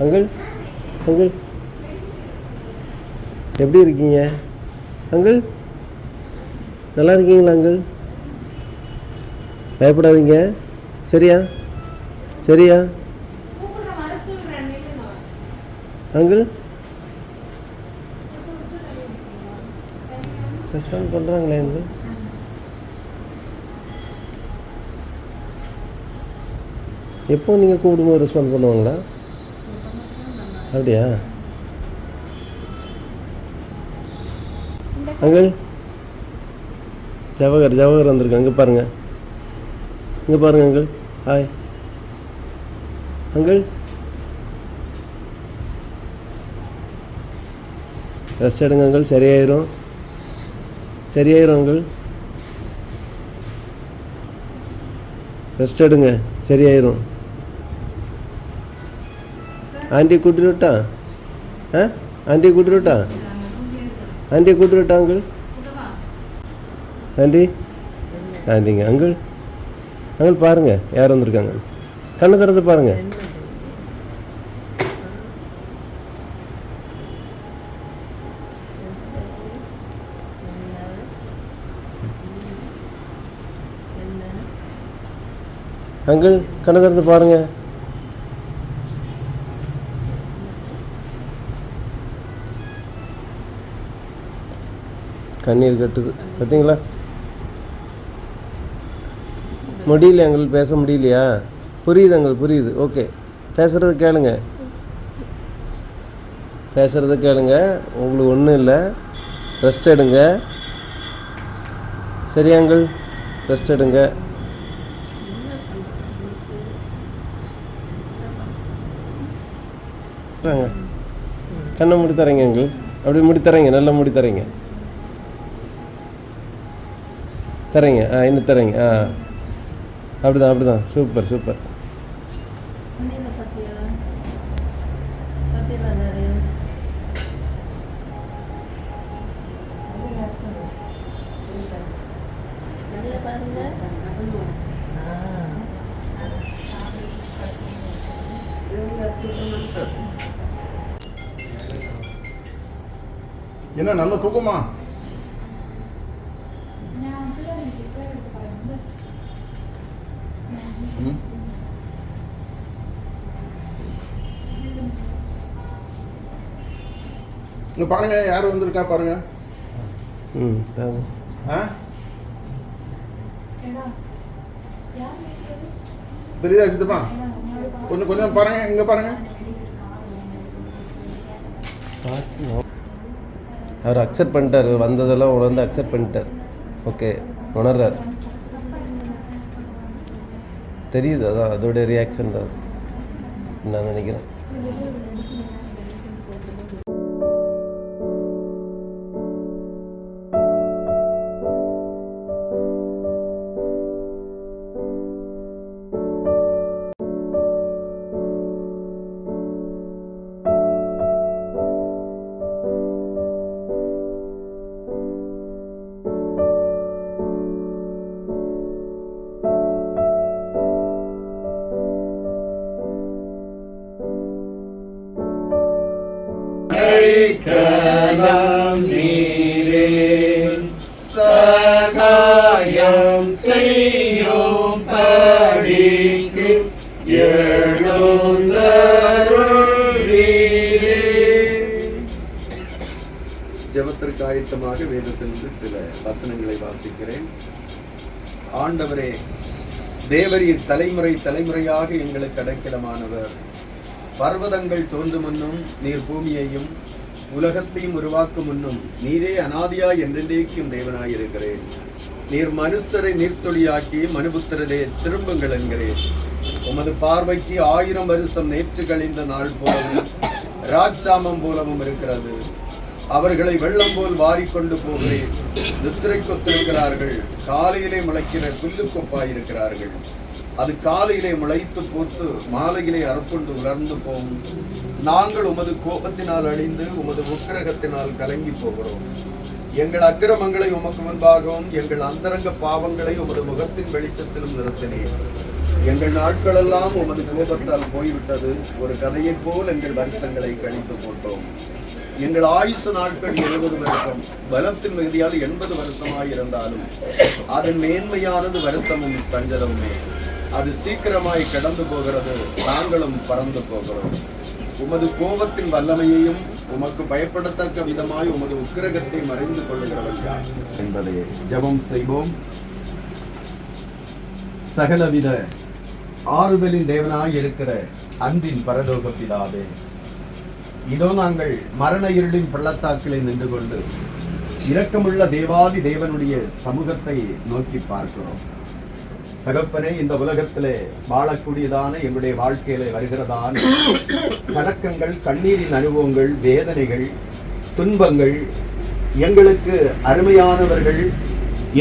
Uncle uncle எப்படி இருக்கீங்க uncle? நல்லா இருக்கீங்களா அங்கிள்? பயப்படாதீங்க. சரியா சரியா அங்கிள்? ரெஸ்பாண்ட் பண்ணுறாங்களே அங்கிள். எப்போ நீங்கள் கூப்பிடும்போது ரெஸ்பாண்ட் பண்ணுவாங்களா? அப்படியா அங்கிள்? ஜவஹர் வந்திருக்கு. அங்கே பாருங்கள், இங்கே பாருங்கள் அங்கிள். Hi uncle. ரெஸ்ட் எடுங்க அங்கிள். சரியாயிரும் அங்கிள். ரெஸ்ட் எடுங்க, சரியாயிரும். ஆண்டி கூட்டிட்டு விட்டா? ஆண்டியை கூட்டிட்டு விட்டா? ஆண்டியை கூட்டிட்டு விட்டா அங்கிள்? ஆண்டிங்க அங்கிள். அங்கிள் பாருங்கள், யார் வந்திருக்காங்க. கண்ணை திறந்து பாருங்கள். அங்கிள் கண்ணை திறந்து பாருங்கள். கண்ணீர் கட்டுது பார்த்தீங்களா? முடியல எங்களுக்கு பேச முடியலையா? புரியுது எங்களுக்கு புரியுது. ஓகே, பேசுகிறத கேளுங்க. உங்களுக்கு ஒன்றும் இல்லை. ரெஸ்ட் எடுங்க. சரியா அங்கிள்? ரெஸ்ட் எடுங்க. கண்ணை மூடி தரீங்க அங்கிள். அப்படி மூடி தரீங்க, நல்லா மூடி தரீங்க. இன்னும் தரீங்க. அப்படிதான். சூப்பர். என்ன நல்ல தூக்கமா? இங்க பாருங்க, யார் வந்திருக்கா பாருங்க. தெரியுதா சித்தப்பா? கொஞ்சம் பாருங்க, இங்க பாருங்க. அவர் அக்செப்ட் பண்ணிட்டார். வந்ததெல்லாம் உணர்ந்து அக்செப்ட் பண்ணிட்டார். ஓகே, உணர்றார். தெரியுது. அதான் அதோடைய ரியாக்ஷன் தான் நான் நினைக்கிறேன். கலாம் நீரே சகாயம் செய்யும் படிக்கு எழுந்தருளீரே. ஜெபத்திற்கு ஆயத்தமாக வேதத்திலிருந்து சில வசனங்களை வாசிக்கிறேன். ஆண்டவரே, தேவரீர் தலைமுறையாக எங்களுக்கு அடைக்கலமானவர். பர்வதங்கள் தோன்றும் முன்னும் நீர் பூமியையும் உலகத்தையும் உருவாக்கும் முன்னும் நீரே அநாதியாய் என்றென்றைக்கும் தேவனாய் இருக்கிறேன். நீர் மனுஷரை நீர்த்தொழியாக்கி மனுபுத்திரரே திரும்புங்கள் என்கிறேன். உமது பார்வைக்கு 1000 வருஷம் நேற்று கழிந்த நாள் போலவும் ராஜ்சாமம் போலவும் இருக்கிறது. அவர்களை வெள்ளம் போல் வாரிக்கொண்டு போகிறேன். நித்திரை கொத்திருக்கிறார்கள். காலையிலே முளைக்கிற புல்லுக்கொப்பாயிருக்கிறார்கள். அது காலையிலே முளைத்து பூத்து மாலையிலே அறுப்புண்டு உலர்ந்து போகும். நாங்கள் உமது கோபத்தினால் அழிந்து உமது உக்கிரகத்தினால் கலங்கி போகிறோம். எங்கள் அக்கிரமங்களை உமக்கு முன்பாகவும் எங்கள் அந்தரங்க பாவங்களை உமது முகத்தின் வெளிச்சத்திலும் நிறுத்தினீர். எங்கள் நாட்களெல்லாம் உமது கோபத்தால் போய்விட்டது. ஒரு கதையைப் போல் எங்கள் வருஷங்களை கழித்து போட்டோம். எங்கள் ஆயுசு நாட்கள் 70 வருஷம், பலத்தின் மிகுதியால் 80 வருஷமாயிருந்தாலும் அதன் மேன்மையானது வருத்தமும் சஞ்சலமுமே. அது சீக்கிரமாய் கடந்து போகிறது, நாங்களும் பறந்து போகிறோம். உமது கோபத்தின் வல்லமையையும் உமக்கு பயப்படத்தக்க விதமாய் உமது உக்கிரகத்தை மறைந்து கொள்ளுகிறவன் யார் என்பதை ஜெபம் செய்வோம். சகலவித ஆறுதலின் தேவனாய் இருக்கிற அன்பின் பரலோக பிதாவே, இதோ நாங்கள் மரண இருளின் பள்ளத்தாக்கிலே நின்று கொண்டு இரக்கமுள்ள தேவாதி தேவனுடைய சமூகத்தை நோக்கி பார்க்கிறோம். தகப்பனே, இந்த உலகத்திலே வாழக்கூடியதான எங்களுடைய வாழ்க்கையில வருகிறதான கலக்கங்கள், கண்ணீரின் அனுபவங்கள், வேதனைகள், துன்பங்கள், எங்களுக்கு அருமையானவர்கள்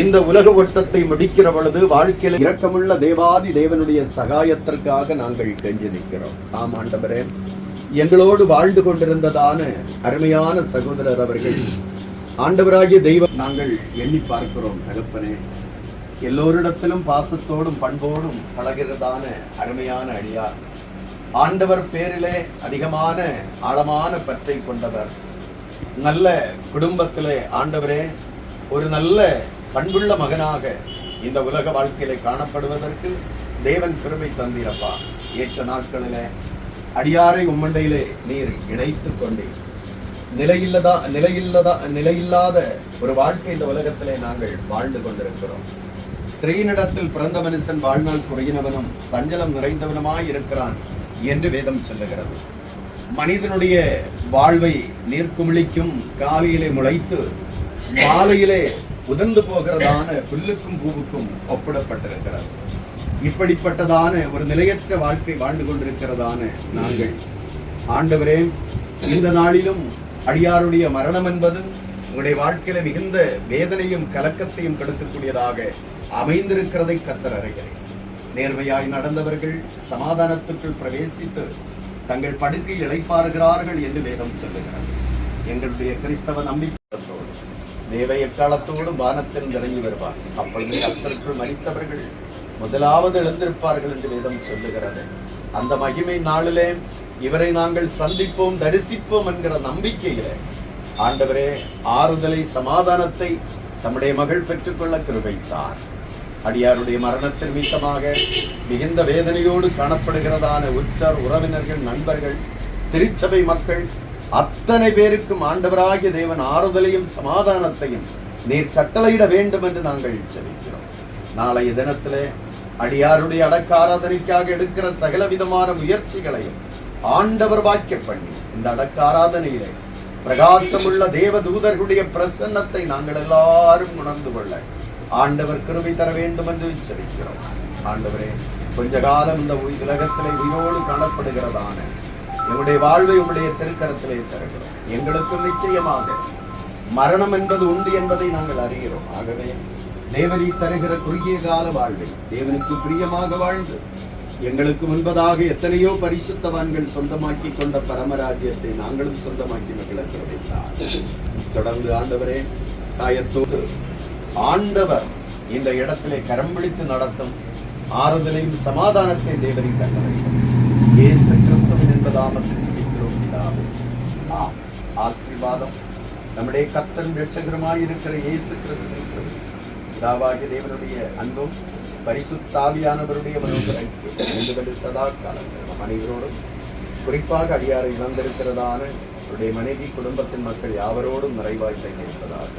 இந்த உலக ஓட்டத்தை முடிக்கிற பொழுது வாழ்க்கையில் இரக்கமுள்ள தேவாதி தேவனுடைய சகாயத்திற்காக நாங்கள் கெஞ்சி நிற்கிறோம். ஆம் ஆண்டவரே, எங்களோடு வாழ்ந்து கொண்டிருந்ததான அருமையான சகோதரர் அவர்கள் ஆண்டவராகிய தெய்வம் நாங்கள் எண்ணி பார்க்கிறோம். தகப்பனே, எல்லோரிடத்திலும் பாசத்தோடும் பண்போடும் பழகிறதான அருமையான அடியார், ஆண்டவர் பேரிலே அதிகமான ஆழமான பற்றை கொண்டவர், நல்ல குடும்பத்திலே ஆண்டவரே ஒரு நல்ல பண்புள்ள மகனாக இந்த உலக வாழ்க்கையிலே காணப்படுவதற்கு தேவன் கிருபை தந்தீரப்பா. ஏற்ற நாட்களிலே அடியாரை உம்மண்டையிலே நீர் இணைத்துக் கொண்டே நிலையில்லாத ஒரு வாழ்க்கை இந்த உலகத்திலே நாங்கள் வாழ்ந்து கொண்டிருக்கிறோம். ஸ்திரீனிடத்தில் பிறந்த மனுஷன் வாழ்நாள் குறையினவனும் சஞ்சலம் நிறைந்தவனுமாய் இருக்கிறான் என்று வேதம் சொல்லுகிறது. மனிதனுடைய வாழ்வை நீர்க்குமிழிக்கும் காலையிலே முளைத்து மாலையிலே உதிர்ந்து போகிறதான புல்லுக்கும் பூவுக்கும் ஒப்பிடப்பட்டிருக்கிறது. இப்படிப்பட்டதான ஒரு நிலையற்ற வாழ்க்கை வாழ்ந்து கொண்டிருக்கிறதான நாங்கள் ஆண்டவரே, இந்த நாளிலும் அடியாருடைய மரணம் என்பது உங்களுடைய வாழ்க்கையில மிகுந்த வேதனையும் கலக்கத்தையும் கொடுக்கக்கூடியதாக அமைந்திருக்கிறதை கர்த்தர் அறிகிறேன். நேர்மையாய் நடந்தவர்கள் சமாதானத்துக்குள் பிரவேசித்து தங்கள் படுக்கை இளைப்பாறுகிறார்கள் என்று வேதம் சொல்லுகிறது. எங்களுடைய கிறிஸ்தவ நம்பிக்கையோடு தேவ எக்காலத்தோடும் வானத்தில் இறங்கி வருவார். அப்பொழுது கர்த்தருக்குள் மரித்தவர்கள் முதலாவது எழுந்திருப்பார்கள் என்று வேதம் சொல்லுகிறது. அந்த மகிமை நாளிலே இவரை நாங்கள் சந்திப்போம், தரிசிப்போம் என்கிற நம்பிக்கையில ஆண்டவரே ஆறுதலை, சமாதானத்தை தம்முடைய மகள் பெற்றுக்கொள்ள கிருபைத்தார். அடியாருடைய மரணத்தின் மீதமாக மிகுந்த வேதனையோடு காணப்படுகிறதான உற்றார் உறவினர்கள், நண்பர்கள், திருச்சபை மக்கள் அத்தனை பேருக்கும் ஆண்டவராகிய தேவன் ஆறுதலையும் சமாதானத்தையும் நீர் கட்டளையிட வேண்டும் என்று நாங்கள் ஜெபிக்கிறோம். நாளைய தினத்திலே அடியாருடைய அடக்க ஆராதனைக்காக எடுக்கிற சகல விதமான முயற்சிகளையும் ஆண்டவர் வாக்கிய பண்ணி இந்த அடக்க ஆராதனையிலே பிரகாசமுள்ள தேவ தூதர்களுடைய பிரசன்னத்தை நாங்கள் எல்லாரும் உணர்ந்து கொள்ள ஆண்டவர் கிருபை தர வேண்டும் என்று ஜெபிக்கிறோம். ஆண்டவரே, கொஞ்ச காலம் இந்த உலகத்திலே உயிரோடு காணப்படுகிறதான எங்களுடைய வாழ்வை உங்களுடைய திருக்கரத்திலே தருகிறோம். எங்களுக்கும் நிச்சயமாக மரணம் என்பது உண்டு என்பதை நாங்கள் அறிகிறோம். ஆகவே தேவனை தருகிற குறுகிய கால வாழ்வை தேவனுக்கு பிரியமாக வாழ்ந்து எங்களுக்கு முன்பதாக எத்தனையோ பரிசுத்தவான்கள் சொந்தமாக்கி கொண்ட பரமராஜ்யத்தை நாங்களும் சொந்தமாக்கி மகிழ்ச்சி கிடைத்தார். தொடர்ந்து ஆண்டவரே, காயத்தோடு ஆண்டவர் இந்த இடத்திலே கரம் பிடித்து நடத்தும் ஆறுதலையும் சமாதானத்தை தேவனை கண்டறியும் இயேசு கிறிஸ்துவின் என்பதாமத்தில் ஜெபிக்கிறோம் பிதாவே. ஆசீர்வாதம் நம்முடைய கர்த்தரும் இரட்சகருமாய் இருக்கிற இயேசு கிறிஸ்துவின் கிருபை, பிதாவாகிய தேவனுடைய அன்பும் பரிசுத்தாவியானவருடைய மனோகரங்கள் சதா காலங்கள் அனைவரோடும், குறிப்பாக அடியாரை வந்திருக்கிறதான அவருடைய மனைவி, குடும்பத்தின் மக்கள் யாவரோடும் நிறைவாய் இருப்பதாக.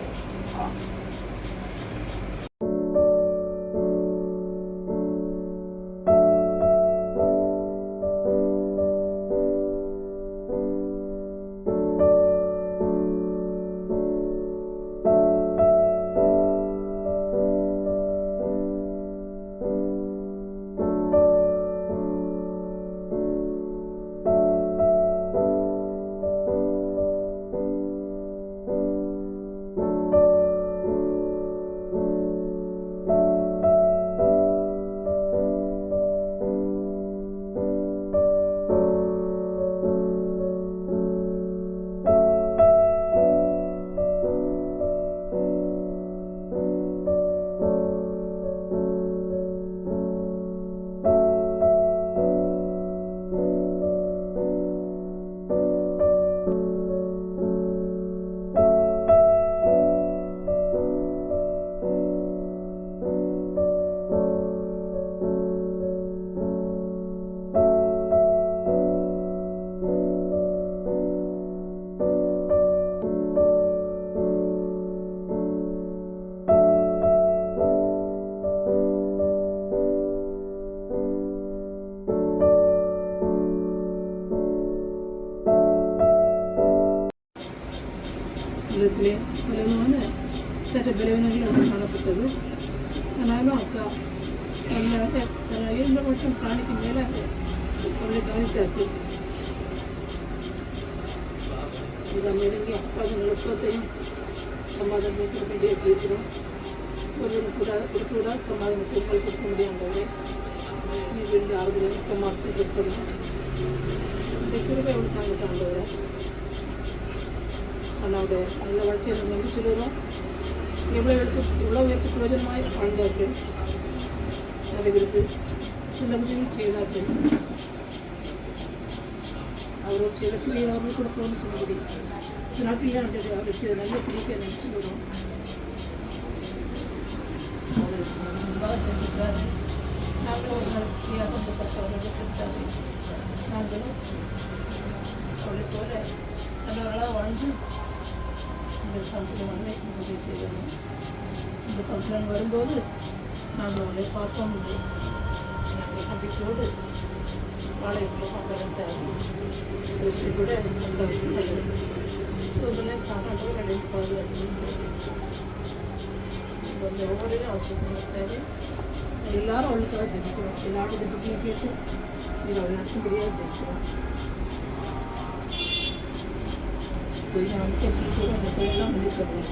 சரீரத்திலே பலமான சற்ற பலவீனங்கள் எனக்கு காணப்பட்டது. ஆனாலும் அக்கா நல்லாக 2 வருஷம் காணிக்கு மேலாக அவளை கவனித்தார்கள். இந்த நெருங்கி அப்பாவின் நுட்பத்தையும் சமாதானம் கொடுக்க வேண்டிய இருக்கிறோம். ஒருவரும் கூட சமாதானத்தை கொடுக்க முடியாதவரை நீ ரெண்டு ஆறுதலும் சமாளித்து கொடுக்கலாம். இந்த கிருபை அவளுக்காங்க தாண்டவரை அண்ணாவுடைய நல்ல வாழ்க்கையை நம்ம நம்பி சொல்லுறோம். எவ்வளோ பேருக்கு பிரயோஜனமாய் வாழ்ந்தார்கள், நிறைய பேருக்கு சில உதவியும் செய்தார்கள். அவர் சில கிரியை அவர்கள் கொடுக்கணும்னு சொன்னபடி நாட்டில் அவர் செய்த நல்ல கிரியை நினைச்சு சொல்லுறோம். அவர் நன்றாக செஞ்சிருக்காரு. நாங்களும் ஒரு நாள் ஃப்ரீயாக அந்த சட்டை அவர்கள் கொடுத்தாரு. நாங்களும் அவளை போல நல்லவர்களாக வாழ்ந்து இந்த சமுத்திரம் வந்து உதவி செய்யணும். இந்த சமுத்திரம் வரும்போது நாங்கள் அவளை பார்ப்போம் என்று நாங்கள் நம்பிக்கையோடு வாழைக்குள்ள கொண்டாடுத்தார். கூட காப்பாற்றவர்களை பாதுகாத்து ஒவ்வொருவரையும் அவசியத்தாரு. எல்லாரும் அவளுக்காக ஜெபிக்கிறோம். எல்லாரும் ஜெபிக்கையும் கேட்டு இது அவள் நடக்கும்படியாக ஜெபிக்கிறோம். நான் கேட்டு அந்த கோயிலாம் முடிக்கிறேன்.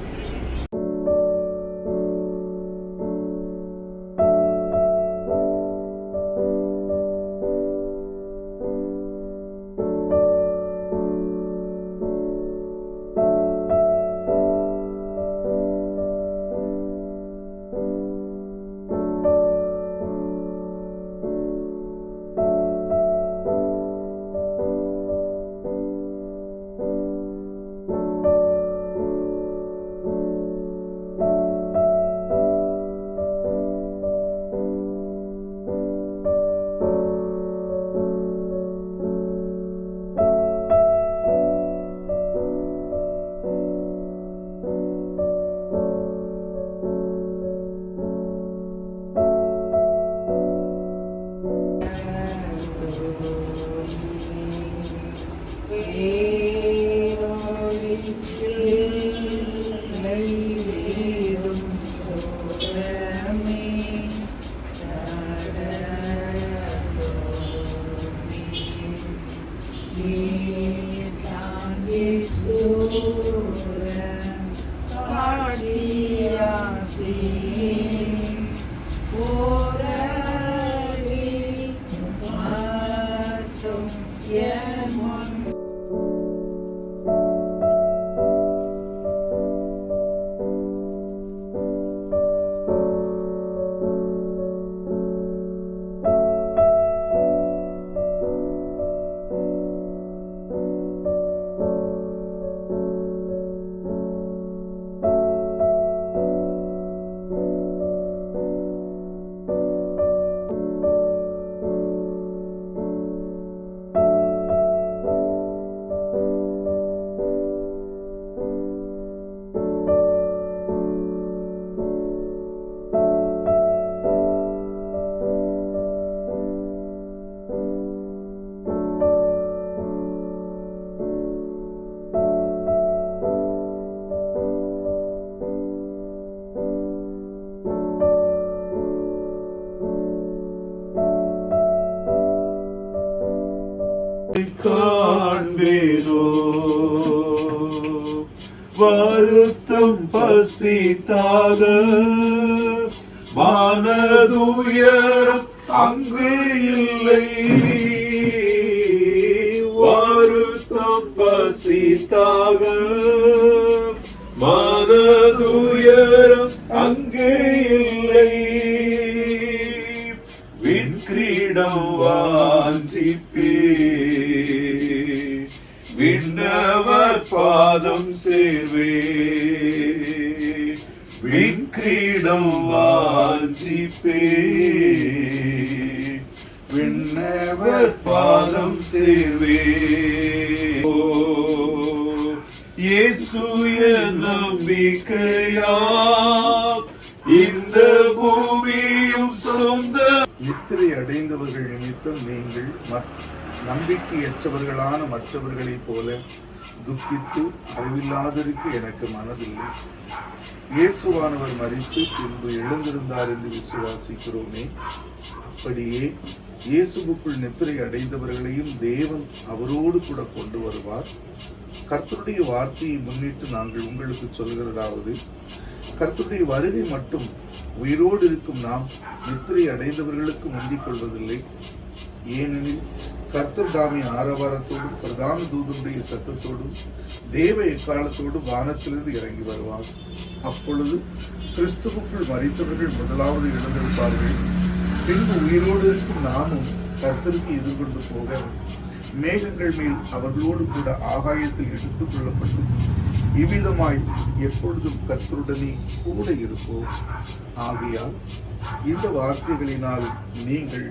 காண்பேனோ வருத்தம் பசித்தாக மனதுயரம் அங்கு இல்லை. வருத்தம் பசித்தாக மனதுயரம் அங்கு இல்லை. விண்கிரீடம் வாஞ்சிப்பே விண்ணவர் பாதம் சேர்வே. விண்கிரீடம் வாஞ்சிப்பே விண்ணவர் பாதம் சேர்வே. இயேசு என் நம்பிக்கையா இந்த பூமியும் சொந்த. நித்திரை அடைந்தவர்கள் நிமித்தம் நீங்கள் நம்பிக்கையற்றவர்களான மற்றவர்களைப் போல துக்கித்து அறிவில்லாதருக்கு எனக்கு மனதில்லை. இயேசுவானவர் மரித்து பின்பு எழுந்திருந்தார் என்று விசுவாசிக்கிறோமே. அப்படியே இயேசுவுக்குள் நித்திரை அடைந்தவர்களையும் தேவன் அவரோடு கூட கொண்டு வருவார். கர்த்தருடைய வார்த்தையை முன்னிட்டு நாங்கள் உங்களுக்கு சொல்கிறதாவது, கர்த்தருடைய வருகை மட்டும் உயிரோடு இருக்கும் நாம் நித்திரை அடைந்தவர்களுக்கு முந்திக் கொள்வதில்லை. ஏனெனில் கர்த்தர் தாமே ஆரவாரத்தோடும் பிரதான தூதனுடைய சத்தத்தோடும் தேவ எக்காலத்தோடும் வானத்திலிருந்து இறங்கி வருவார். அப்பொழுது கிறிஸ்துவுக்குள் மரித்தவர்கள் முதலாவது எழுந்திருப்பார்கள். பின்பு உயிரோடு இருக்கும் நாமும் கர்த்தருக்கு எதிர்கொண்டு போக மேகங்கள் மேல் அவர்களோடு கூட ஆகாயத்தில் எடுத்துக் கொள்ளப்பட்டு இவ்விதமாய் எப்பொழுதும் கர்த்தருடனே கூட இருப்போம். ஆகையால் இந்த வார்த்தைகளினால் நீங்கள்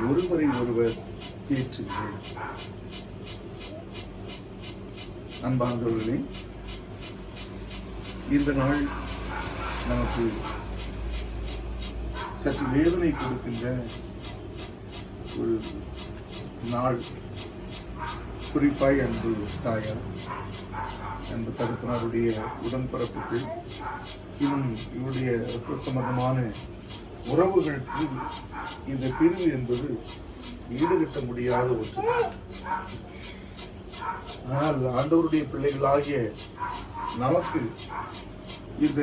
ஒருவரை ஒருவர் தேற்றுங்கள். அன்பார்ந்தவர்களே, இந்த நாள் நமக்கு சற்று வேதனை கொடுக்கின்ற ஒரு நாள். குறிப்பாய் அன்பு தாயார், அன்பு தகப்பனாருடைய உடன்பிறப்புகள், இன்னும் இவருடைய ரத்த சம்பந்தமான உறவுகளுக்கு இந்த பிரிவு என்பது ஈடுகட்ட முடியாத ஒன்று. ஆனால் ஆண்டவருடைய பிள்ளைகளாகிய நமக்கு இந்த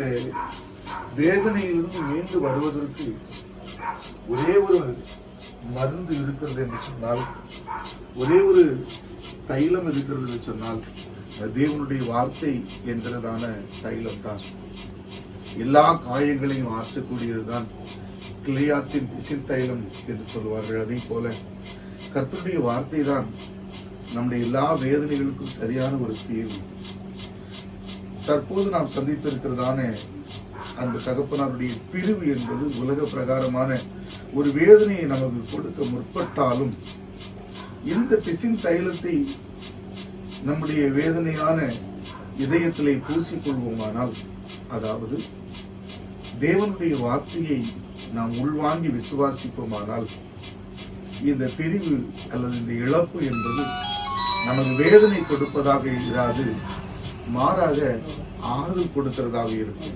வேதனையிலிருந்து மீண்டு வருவதற்கு ஒரே ஒரு மருந்து இருக்கிறது என்று சொன்னால், ஒரே ஒரு தைலம் இருக்கிறது என்று சொன்னால், தேவனுடைய வார்த்தை என்கிறதான தைலம் தான். எல்லா காயங்களையும் ஆற்றக்கூடியதுதான் கிளியாத்தின் பிசின் தைலம் என்று சொல்வார்கள். அதே போல கர்த்தருடைய வார்த்தை தான் நம்முடைய எல்லா வேதனைகளுக்கும் சரியான ஒரு தீர்வு. தற்போது நாம் சந்தித்திருக்கிறதான அந்த தகப்பனாருடைய பிரிவு என்பது உலக பிரகாரமான ஒரு வேதனையை நமக்கு கொடுக்க முற்பட்டாலும், இந்த பிசின் தைலத்தை நம்முடைய வேதனையான இதயத்திலே பூசிக்கொள்வோமானால், அதாவது தேவனுடைய வார்த்தையை நாம் உள்வாங்கி விசுவாசிப்போமானால், இந்த பிரிவு அல்லது இந்த இழப்பு என்பது நமக்கு வேதனை கொடுப்பதாக இராது, மாறாக ஆறுதல் கொடுக்கிறதாக இருக்கும்.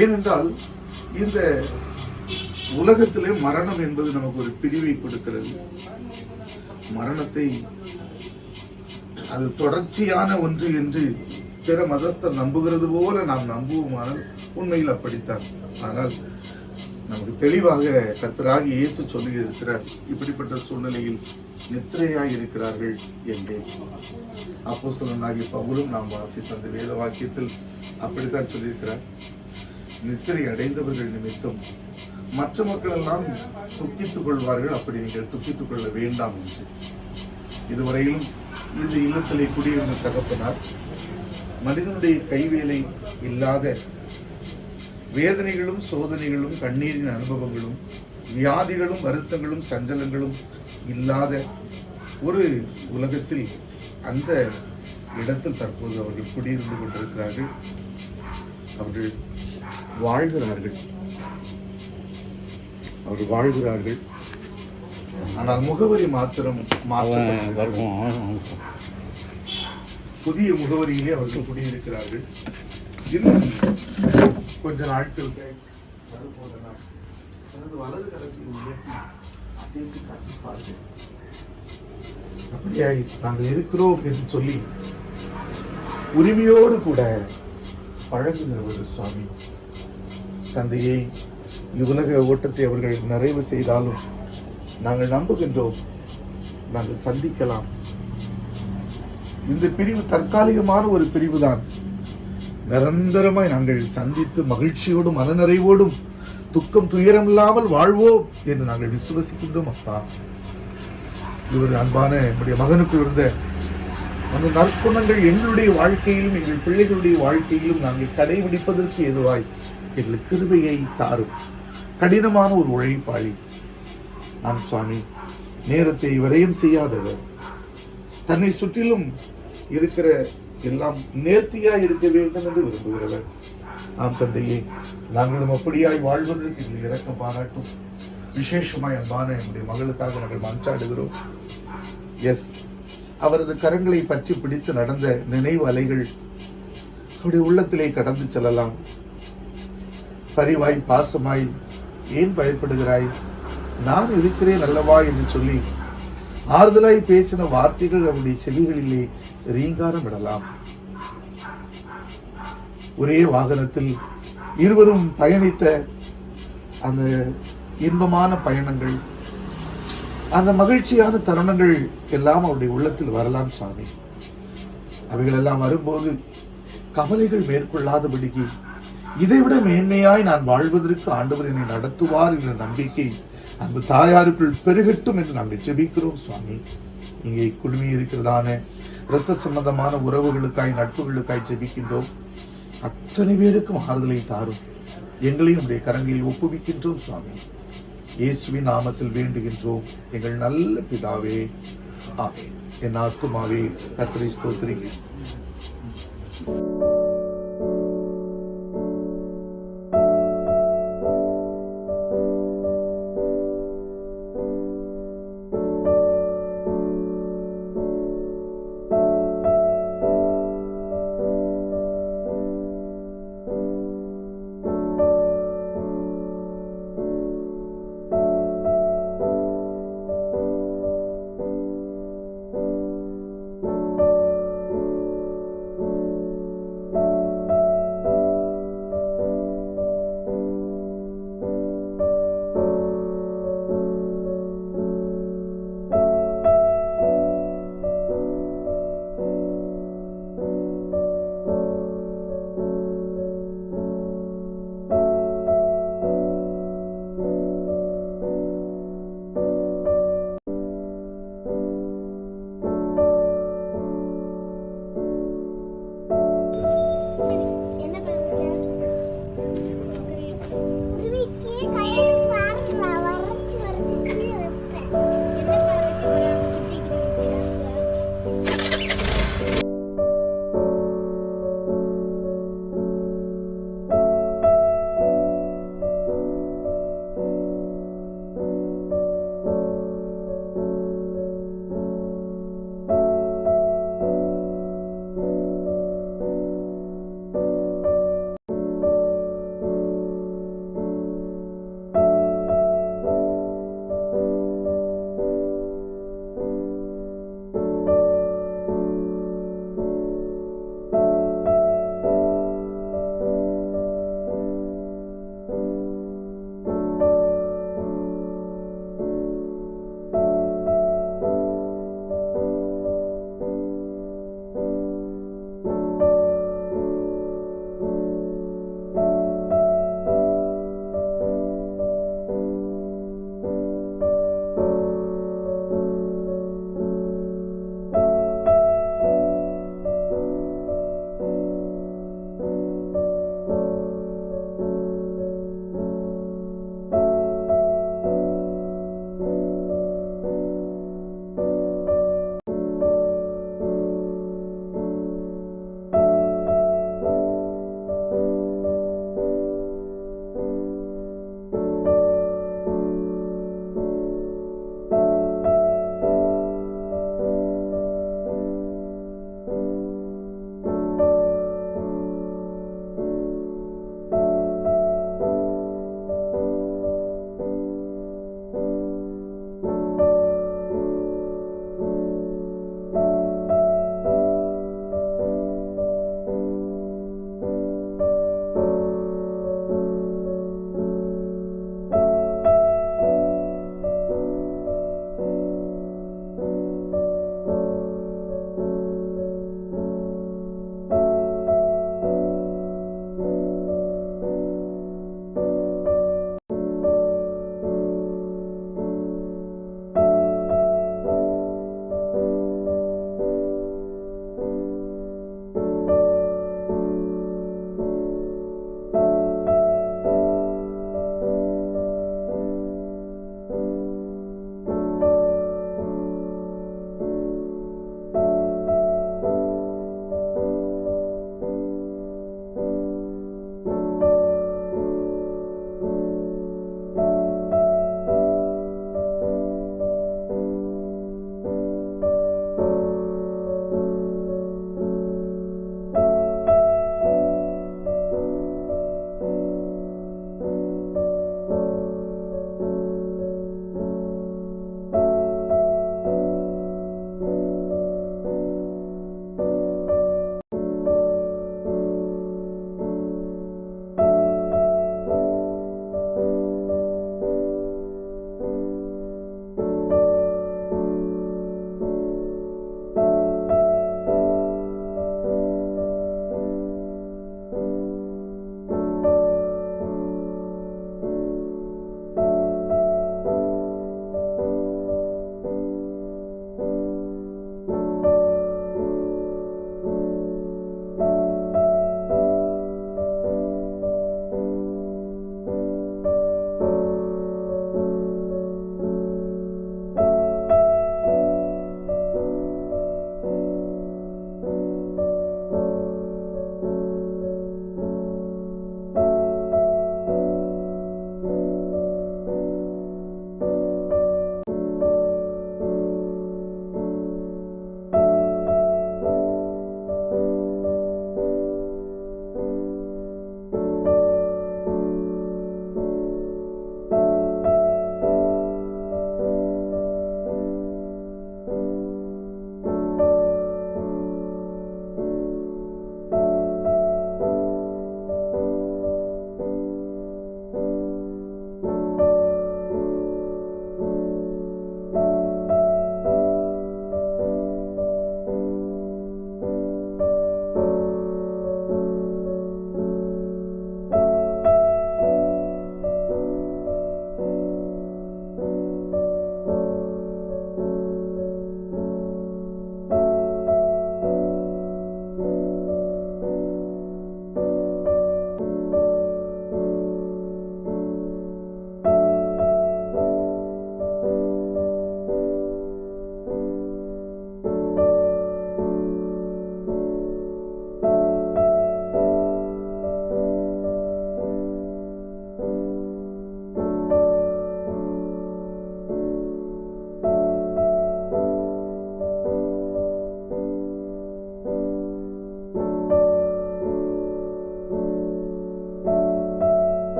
ஏனென்றால் இந்த உலகத்திலே மரணம் என்பது நமக்கு ஒரு பிரிவை கொடுக்கிறது. மரணத்தை அது தொடர்ச்சியான ஒன்று என்று பிற மதஸ்தர் நம்புகிறது போல நாம் நம்புவோமானால் உண்மையில் அப்படித்தான். ஆனால் நமக்கு தெளிவாக கர்த்தராகிய இயேசு சொல்லி இருக்கிறார், இப்படிப்பட்ட சூழ்நிலையில் நித்திரையாய் இருக்கிறார்கள் என்றே. அப்போஸ்தலனாகிய பவுலும் நாம் வாசித்த அந்த வேத வாக்கியத்தில் அப்படித்தான் சொல்லியிருக்கிறார். நித்திரை அடைந்தவர்கள் நிமித்தம் மற்ற மக்கள் எல்லாம் துக்கித்துக் கொள்வார்கள், அப்படி நீங்கள் துக்கித்துக் கொள்ள வேண்டாம் என்று. இதுவரையிலும் இந்த இல்லத்திலே குடியிருந்த தகப்பனார் மனிதனுடைய கைவேலை இல்லாத வேதனைகளும் சோதனைகளும் கண்ணீரின் அனுபவங்களும் வியாதிகளும் வருத்தங்களும் சஞ்சலங்களும் இல்லாத ஒரு உலகத்தில் அந்த இடத்தில் தற்போது அவர்கள் குடியிருந்து கொண்டிருக்கிறார்கள். அவர்கள் வாழ்கிறார்கள். ஆனால் முகவரி மாத்திரம் புதிய முகவரியிலே அவர்கள் குடியிருக்கிறார்கள். இன்னும் கொஞ்ச நாட்கள் வலது கரத்தில் உயர்த்தி அசைத்து காட்டிப்பார்கள். அப்படியாய் நாங்கள் இருக்கிறோம் என்று சொல்லி உரிமையோடு கூட பழகுகிற ஒரு சுவாமி. தந்தையை இவ்வுலக ஓட்டத்தை அவர்கள் நிறைவு செய்தாலும் நாங்கள் நம்புகின்றோம், நாங்கள் சந்திக்கலாம். இந்த பிரிவு தற்காலிகமான ஒரு பிரிவு தான். நிரந்தரமாய் நாங்கள் சந்தித்து மகிழ்ச்சியோடும் மனநிறைவோடும் துக்கம் துயரம் இல்லாமல் வாழ்வோம் என்று நாங்கள் விசுவசிக்கின்றோம். அப்பா, இவர் அன்பான என்னுடைய மகனுக்கு இருந்த அந்த நற்குணங்கள் எங்களுடைய வாழ்க்கையிலும் எங்கள் பிள்ளைகளுடைய வாழ்க்கையிலும் நாங்கள் கடைபிடிப்பதற்கு எதுவாய் எங்களுக்கு கிருபையை தாரும். கடினமான ஒரு உழைப்பாளி நாம் சுவாமி, நேரத்தை வரையும் செய்யாதவர், தன்னை சுற்றிலும் இருக்கிற எல்லாம் நேர்த்தியா இருக்க வேண்டும் என்று விரும்புகிறவர். ஆம் தந்தையே, நாங்களும் அப்படியாய் வாழ்வதற்கு எங்களுக்கு இரக்கம் பாராட்டும். விசேஷமாய் அன்பான என்னுடைய மகளுக்காக நாங்கள் மன்றாடுகிறோம். எஸ், அவரது கரங்களை பற்றி பிடித்து நடந்த நினைவு அலைகள் அவருடைய உள்ளத்திலே கடந்து செல்லலாம். பரிவாய் பாசமாய், ஏன் பயப்படுகிறாய், நான் இருக்கிறேன் அல்லவா என்று சொல்லி ஆறுதலாய் பேசின வார்த்தைகள் அவருடைய செவிகளிலே ரீங்காரம் விடலாம். ஒரே வாகனத்தில் இருவரும் பயணித்த அந்த இன்பமான பயணங்கள், அந்த மகிழ்ச்சியான தருணங்கள் எல்லாம் அவருடைய உள்ளத்தில் வரலாம் சாமி. அவைகள் எல்லாம் வரும்போது கவலைகள் மேற்கொள்ளாதபடிக்கு இதைவிட மேன்மையாய் நான் வாழ்வதற்கு ஆண்டவர் என்னை நடத்துவார் என்ற நம்பிக்கை அந்த தாயாருக்குள் பெருகட்டும் என்று நாங்கள் ஜெபிக்கிறோம் சுவாமி. இங்கே குழுமி இருக்கிறதான இரத்த சம்பந்தமான உறவுகளுக்காய், நட்புகளுக்காய் ஜெபிக்கின்றோம். அத்தனை பேருக்கும் ஆறுதலை தாரும். எங்களையும் உடைய கரங்களில் ஒப்புவிக்கின்றோம் சுவாமி. இயேசுவின் நாமத்தில் வேண்டுகின்றோம் எங்கள் நல்ல பிதாவே, ஆமென். என் ஆத்துமாவே கர்த்தரை ஸ்தோத்திரிங்க.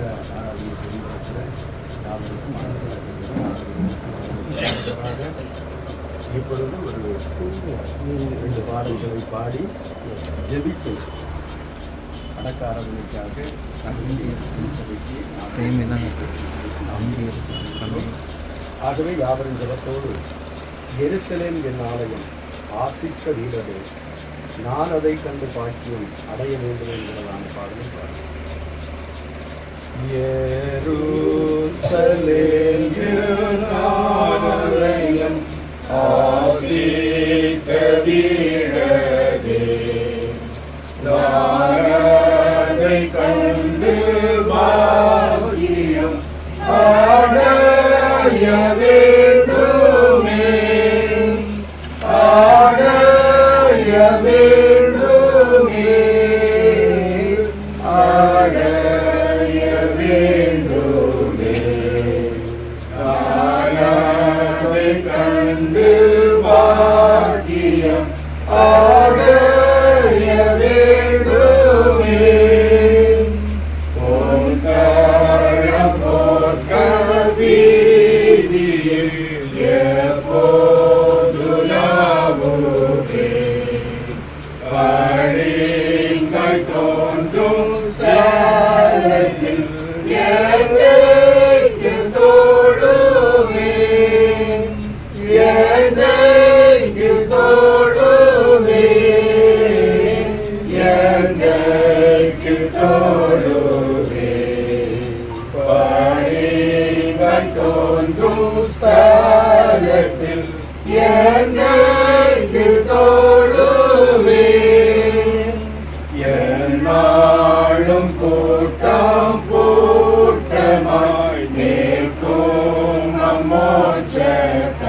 ஆராதனை செய்திருக்கிற யாவருக்கும் இப்பொழுது ஒரு 2 பாடல்களை பாடி ஜெபித்து அடக்க ஆராதனைக்காக சபைக்கு ஆகவே யாவரின் ஜெபத்தோடு எருசலேம் என் ஆலயம் ஆசிக்க வீரரே நான் அதை கண்டு பாக்கியம் அடைய வேண்டும் என்கிறதான பாடலை பாடுகிறேன். எருசலேம் என் ஆலயம் ஆசிக்க வீரரே நான் அதை கண்டு பாக்கியம் அடைய வேண்டுமே அடைய வேண்டுமே அடைய வேண்டுமே நானதை கண்டு பாக்கியம் அடைய வேண்டுமே பொன்கரம் போர்க்க வீதியில் எப்போதுலாவுமே பழிங்கள் தோன்றும் சாலத்தில் எந்தைக்கு தோடுமே எந்தைக்கு தோடுமே எந்தைக்கு தோடுமே பழிகள் தோன்றும் சாலத்தில் எந்தைக்கு தோடுமே என்னாலும் கூட்டம் கூட்டமாய் நிற்கும் அம்மோட்சத்தார்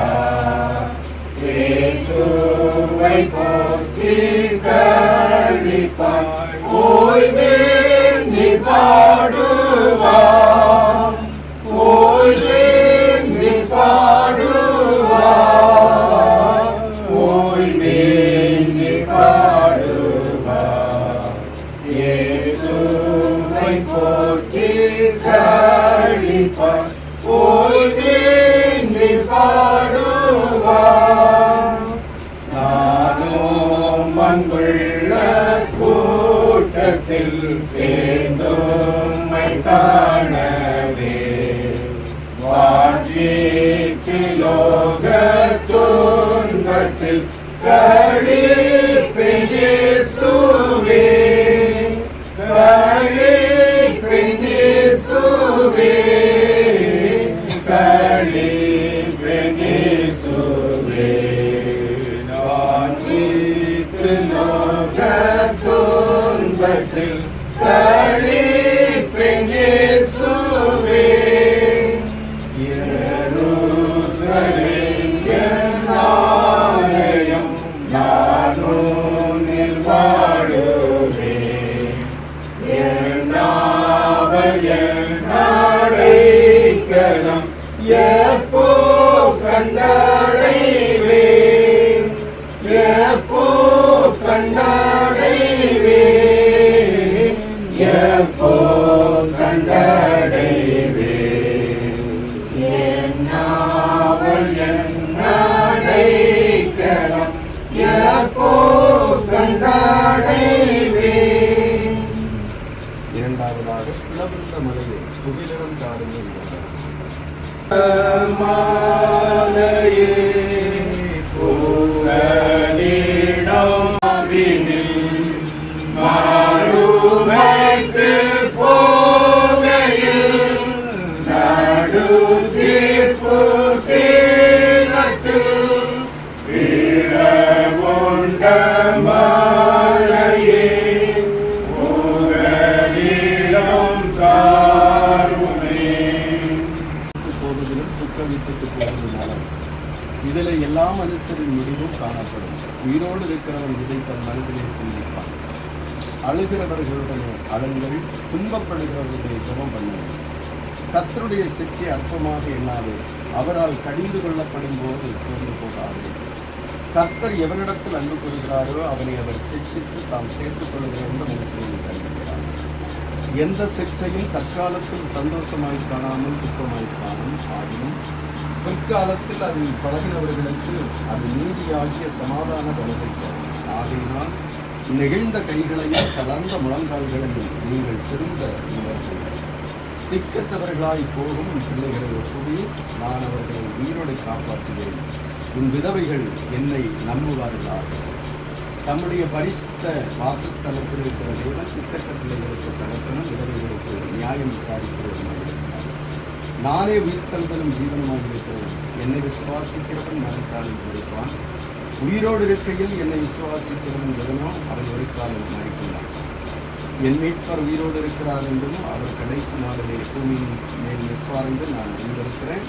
இயேசுவை போற்றி கழிப்பார் ஓய்வின்றி பாடுவார் ஓய்வின்றி பாடுவார் ஓய்வின்றி பாடுவார் இயேசுவை போற்றி கழிப்பார் ஓய்வின்றி பாடுவார் நானும் அங்குள்ள கூட்டத்தில் சேர்ந்தோம்மை காணவே வாஞ்சிக்கு லோக துன்பத்தில் கழிப்பேன் இயேசுவே கழிப்பேன் இயேசுவே கழிப்பேன் இயேசுவே வாஞ்சிக்கு லோக துன்பத்தில் கழிப்பேன் இயேசுவே எருசலேம் என் ஆலயம் நானும் வாழுவேன் என் நாவல் என் அடைக்கலம் எப்போ கண்டடைவேன் எப்போ கண்டடைவேன் எப்போ கண்டடைவேன் என் நாவல் என் அடைக்கலம் எப்போ கண்டடைவேன். இரண்டாவதாக பிளவுள்ள மலையை புவிலிடம் தாருங்கள் மாலையே மாறுமைக்கு போகையில் நடு தீர்ப்பு தீரத்தில் வீரவுண்ட மாலையே புகலிடம் தாருமே. போவதிலும் துக்கவித்துக்கு போவதினாலும் இதில் எல்லா மனுஷரின் முடிவும் காணப்படும். உயிரோடு இருக்கிறவன் இதை தன் மனதிலே சிந்திப்பான். அழுகிறவர்களுடனே அழுங்கள், துன்பப்படுகிறவர்களுடைய ஜெபம் பண்ணுங்கள். கர்த்தருடைய சிட்சை அற்பமாக எண்ணாது, அவரால் கடிந்து கொள்ளப்படும் போது சோர்ந்து போகாது. கர்த்தர் எவனிடத்தில் அன்பு கூறுகிறாரோ அவனை அவர் சிட்சித்து தாம் சேர்த்துக் கொள்ளுகிற எந்த மனுஷனையும் கண்டிக்கிறார். எந்த சிற்றையும் தற்காலத்தில் சந்தோஷமாய் காணாமல் துக்கமாய் காணும் ஆகினும் பிற்காலத்தில் அதில் பழகினவர்களுக்கு அது நீதியாகிய சமாதான பலத்தை தரும். ஆகையினால் நெகிழ்ந்த கைகளையும் தளர்ந்த முழங்கால்களையும் நீங்கள் திரும்ப உணர்வுங்கள். திக்கற்றவர்களாய் போகும் உன் பிள்ளைகளை ஒப்புவி, நான் அவர்களை உயிரோடு காப்பாற்றுவேன். உன் விதவைகள் என்னை நம்புவார்களாக. தம்முடைய பரிசுத்த வாசஸ்தலத்தில் இருக்கிற தேவன் திக்கற்ற பிள்ளைகளுக்கு தகப்பனும் விதவைகளுக்கு நியாயம் விசாரிக்கிறவர்கள். நானே உயிர்த்தெழுதலும் ஜீவனமாக இருக்கிறேன். என்னை விசுவாசிக்கிறவன் மறைக்காலம் கிடைப்பான். உயிரோடு இருக்கையில் என்னை விசுவாசிக்கிறவன் எவனோ அவன் ஒரு காலம் மறைக்கிறான். என் மீட்பர் உயிரோடு இருக்கிறார் என்றும் அவர் கடைசி நாளிலே பூமியின் மேல் நிற்பார் என்று நான் அறிந்திருக்கிறேன்.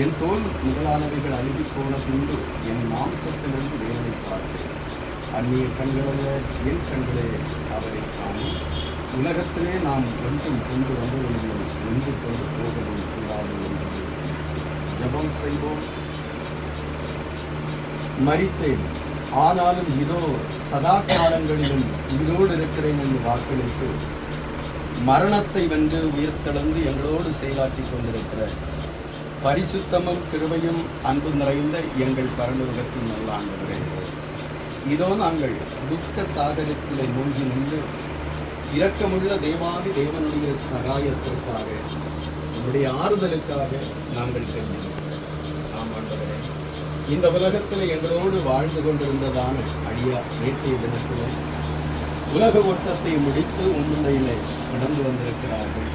என் தோல் முதலானவைகள் அழுகி போன பின்பு என் மாம்சத்திலிருந்து வேதனை பார்க்கிறேன். அந்நிய கண்களே என் கண்களே அவரை காணும். உலகத்திலே நாம் ஒன்றும் கொண்டு வந்ததில்லை, ஒன்று கொண்டு போகவும் கூடாது என்பது. ஜெபம் செய்வோம். மரித்தேன், ஆனாலும் இதோ சதா காலங்களிலும் உயிரோடு இருக்கிறேன் என்று வாக்களித்து மரணத்தை வென்று உயிர்த்தெழுந்து எங்களோடு செயலாற்றி கொண்டிருக்கிற பரிசுத்தமும் கிருபையும் அன்பு நிறைந்த எங்கள் பரலோகத்தின் நல்ல ஆண்டவரே, இதோ நாங்கள் துக்க சாகரத்திலே மூழ்கி நின்று இரக்கமுள்ள தேவாதி தேவனுடைய சகாயத்திற்காக, நம்முடைய ஆறுதலுக்காக நாங்கள் தெரிந்திருக்கிறோம். ஆம் ஆண்டவரே, இந்த உலகத்தில் எங்களோடு வாழ்ந்து கொண்டிருந்ததான அடியா நேற்றைய தினத்தில் உலக ஓட்டத்தை முடித்து உண்மையிலே கடந்து வந்திருக்கிறார்கள்.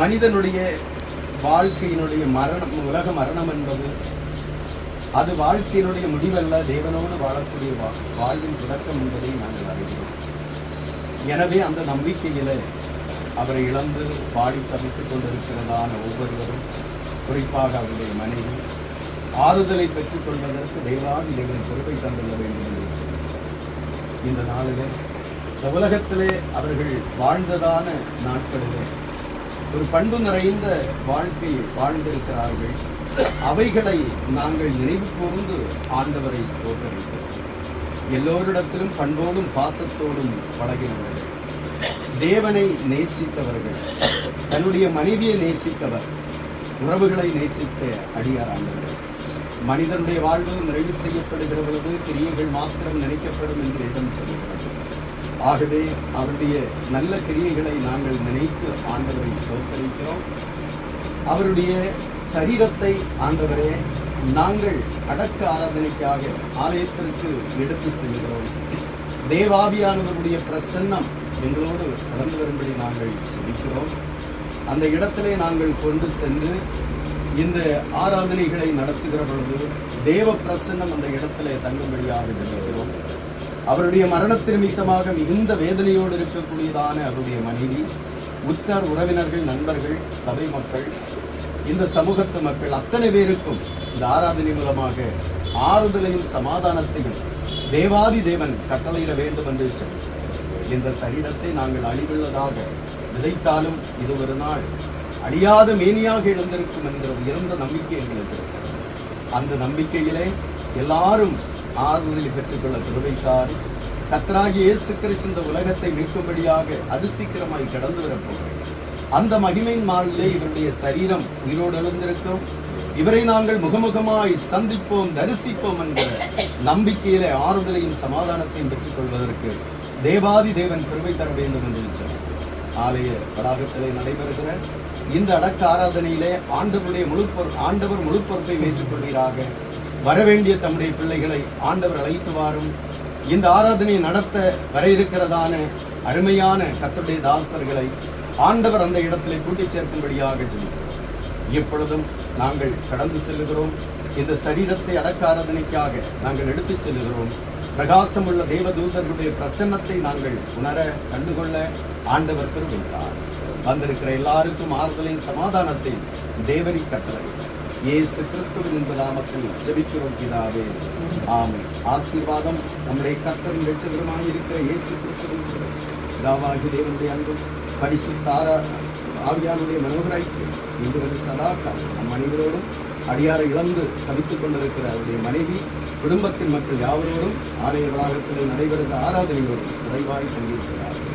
மனிதனுடைய வாழ்க்கையினுடைய மரணம், உலக மரணம் என்பது அது வாழ்க்கையினுடைய முடிவல்ல, தேவனோடு வாழக்கூடிய வாழ்வின் தொடக்கம் என்பதை நாங்கள் அறிகிறோம். எனவே அந்த நம்பிக்கையில அவரை இழந்து பாடி தவித்துக் கொண்டிருக்கிறதான ஒவ்வொருவரும், குறிப்பாக அவருடைய மனைவி, ஆறுதலை பெற்றுக் கொள்வதற்கு தேவாதி தேவன் பொறுப்பை தந்துள்ள வேண்டும் என்று சொல்கிறார். இந்த நாளிலே இந்த உலகத்திலே அவர்கள் வாழ்ந்ததான நாட்களிலே ஒரு பண்பு நிறைந்த வாழ்க்கையை வாழ்ந்திருக்கிறார்கள். அவைகளை நாங்கள் நினைவு கூர்ந்து ஆண்டவரை ஸ்தோத்திரிக்கிறோம். எல்லோரிடத்திலும் பண்போடும் பாசத்தோடும் பழகினவர்கள், தேவனை நேசித்தவர்கள், தன்னுடைய மனைவியை நேசித்தவர், உறவுகளை நேசித்த அடியார் ஆண்டவர். மனிதனுடைய வாழ்வு நிறைவு செய்யப்படுகிற பொழுது கிரியைகள் மாத்திரம் நினைக்கப்படும் என்று இடம் சொல்கிறது. ஆகவே அவருடைய நல்ல கிரியைகளை நாங்கள் நினைத்து ஆண்டவரை ஸ்தோத்திரிக்கிறோம். அவருடைய சரீரத்தை ஆண்டவரே நாங்கள் அடக்க ஆராதனைக்காக ஆலயத்திற்கு எடுத்து செல்கிறோம். தேவாவியானவருடைய பிரசன்னம் எங்களோடு கடந்து வரும்படி நாங்கள் செபிக்கிறோம். அந்த இடத்திலே நாங்கள் கொண்டு சென்று இந்த ஆராதனைகளை நடத்துகிற பொழுது தேவ பிரசன்னம் அந்த இடத்திலே தங்கும்படியாக நினைக்கிறோம். அவருடைய மரணத்தின் நிமித்தமாக மிகுந்த வேதனையோடு இருக்கக்கூடியதான அவருடைய மனைவி, உற்றார் உறவினர்கள், நண்பர்கள், சபை மக்கள், இந்த சமூகத்து மக்கள் அத்தனை பேருக்கும் இந்த ஆராதனை மூலமாக ஆறுதலையும் சமாதானத்தையும் தேவாதி தேவன் கட்டளையிட வேண்டும் என்று சொல்லி, இந்த சரீரத்தை நாங்கள் அழிவுள்ளதாக விதைத்தாலும் இது ஒரு நாள் அழியாத மேனியாக எழுந்திருக்கும் என்கிற உயர்ந்த நம்பிக்கை எங்களுக்கு இருக்கிறது. அந்த நம்பிக்கையிலே எல்லாரும் ஆறுதலை பெற்றுக்கொள்ள திருவைத்தார். கர்த்தராகிய இயேசு கிறிஸ்து இந்த உலகத்தை மீட்கும்படியாக அதிசீக்கிரமாய் கடந்து வரப்போகிறேன். அந்த மகிமையின் நாளிலே இவருடைய சரீரம் உயிரோடு எழுந்திருக்கும். இவரை நாங்கள் முகமுகமாய் சந்திப்போம், தரிசிப்போம் என்கிற நம்பிக்கையிலே ஆறுதலையும் சமாதானத்தையும் பெற்றுக் கொள்வதற்கு தேவாதி தேவன் கிருபை தர வேண்டும் என்று சொன்னார். ஆலய வளாகத்திலே நடைபெறுகிற இந்த அடக்க ஆராதனையிலே ஆண்டவர் முழு பொறுப்பை ஏற்றுக்கொள்வீராக. வரவேண்டிய தம்முடைய பிள்ளைகளை ஆண்டவர் அழைத்து வாரும். இந்த ஆராதனை நடத்த வர இருக்கிறதான அருமையான கர்த்தருடைய தாசர்களை ஆண்டவர் அந்த இடத்திலே கூட்டிச் சேர்க்கும்படியாக சொல்கிறோம். எப்பொழுதும் நாங்கள் கடந்து செல்கிறோம். இந்த சரீரத்தை அடக்க ஆராதனைக்காக நாங்கள் எடுத்துச் செல்கிறோம். பிரகாசம் உள்ள தேவதூதர்களுடைய பிரசன்னத்தை நாங்கள் உணர கண்டுகொள்ள ஆண்டவர் கிருபைத்தார். வந்திருக்கிற எல்லாருக்கும் ஆறுதலையும் சமாதானத்தையும் தேவனை கட்டளை இயேசு கிறிஸ்துவின் இந்த நாமத்தில் ஜெபிக்கிறோம் பிதாவே, ஆமென். ஆசீர்வாதம் நம்முடைய கர்த்தரின் இரட்சகருமாய் இருக்கிற இயேசு கிறிஸ்துவின் பிதாவாகிய தேவனுடைய அன்பும் பரிசுத்த ஆவியானுடைய மனோகர ஐக்கியம் இங்கிறது சதாகாலம் நம் அனைவரோடும் அடியாரை இழந்து தவித்துக் கொண்டிருக்கிற அவருடைய மனைவி, குடும்பத்தின் மக்கள் யாவரோடும் ஆலய வளாகத்தில் நடைபெறுகிற ஆராதனையோடும் விரைவாய் பங்கேற்கிறார்கள்.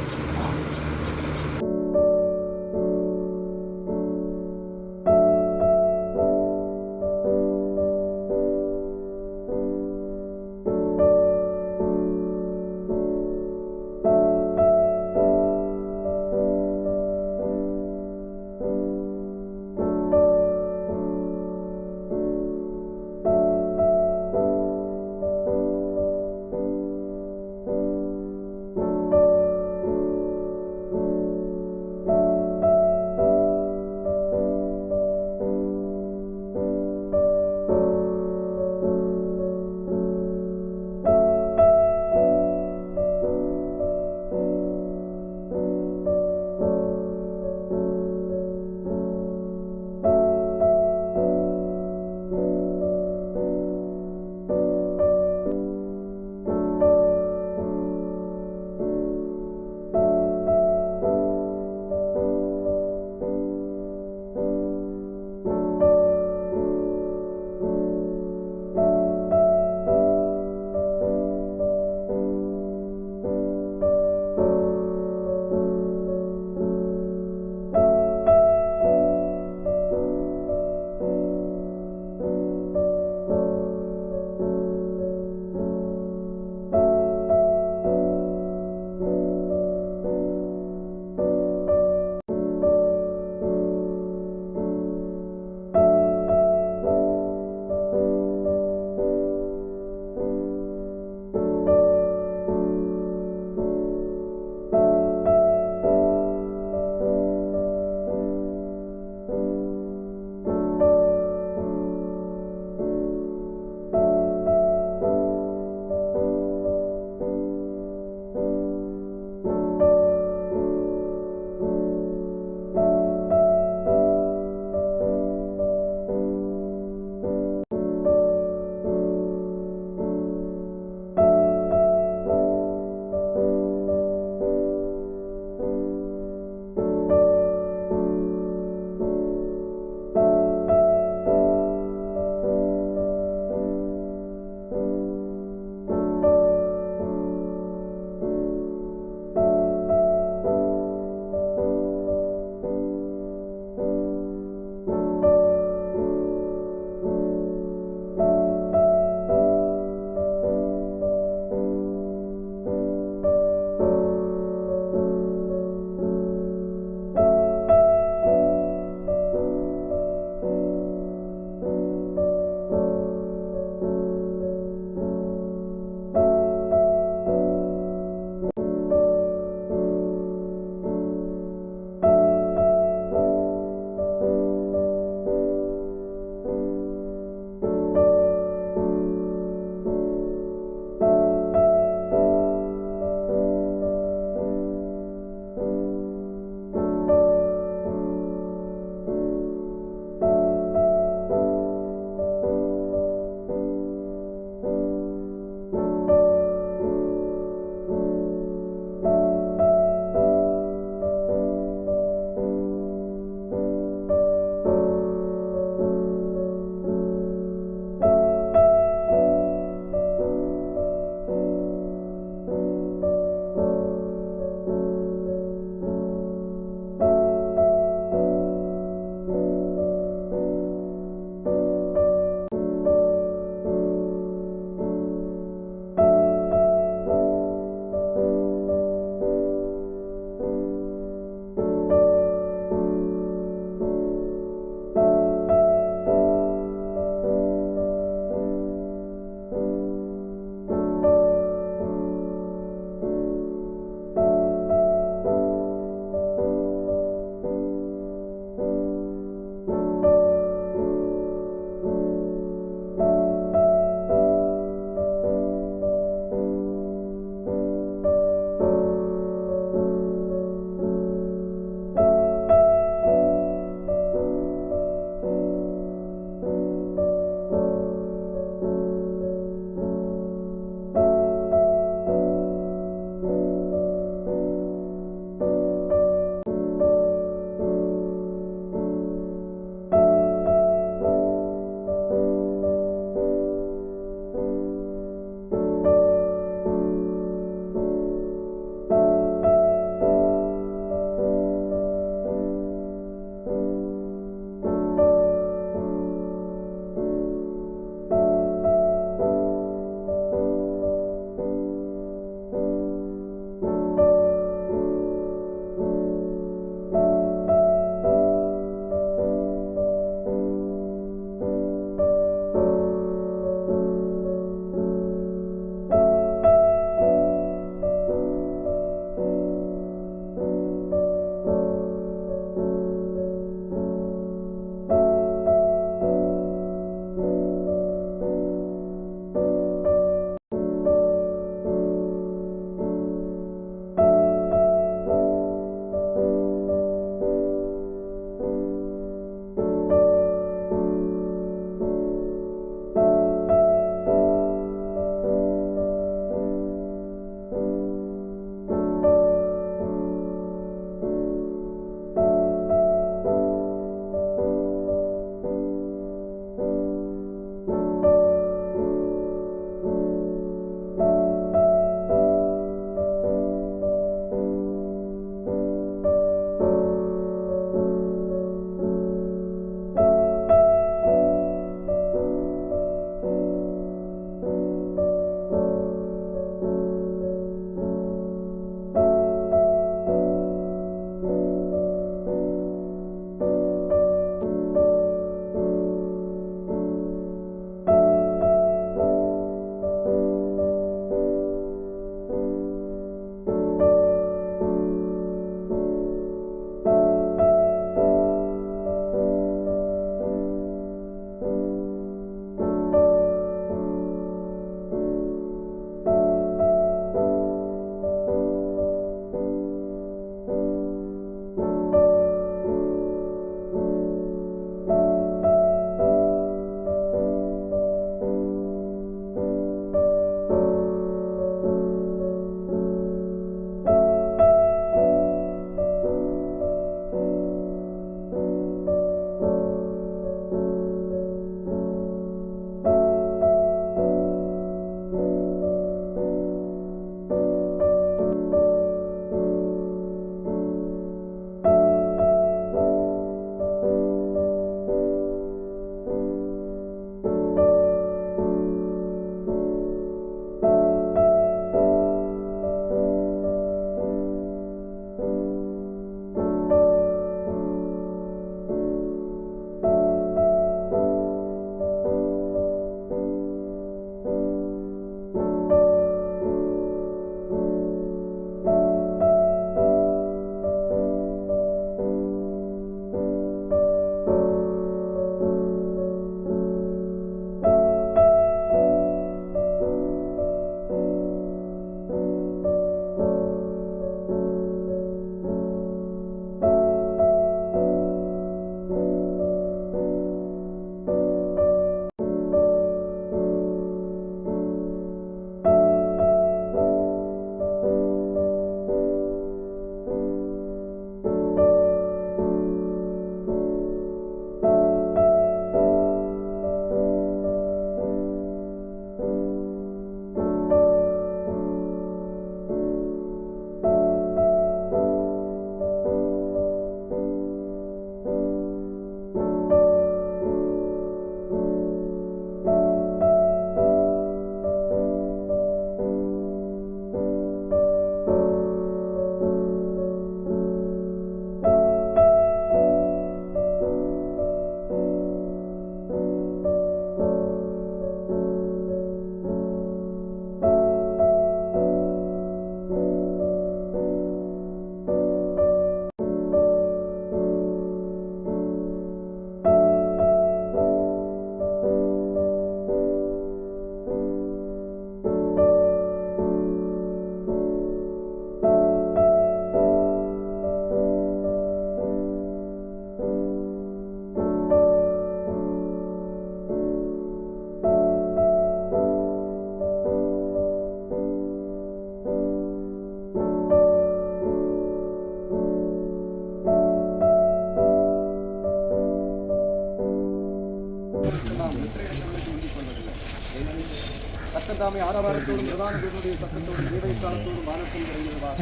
கத்தந்தாமே ஆரவாரத்தோடும் பிரதான தேவனுடைய சத்தத்தோடும் தேவை காலத்தோடும் வானத்தில் இறங்கிடுவார்.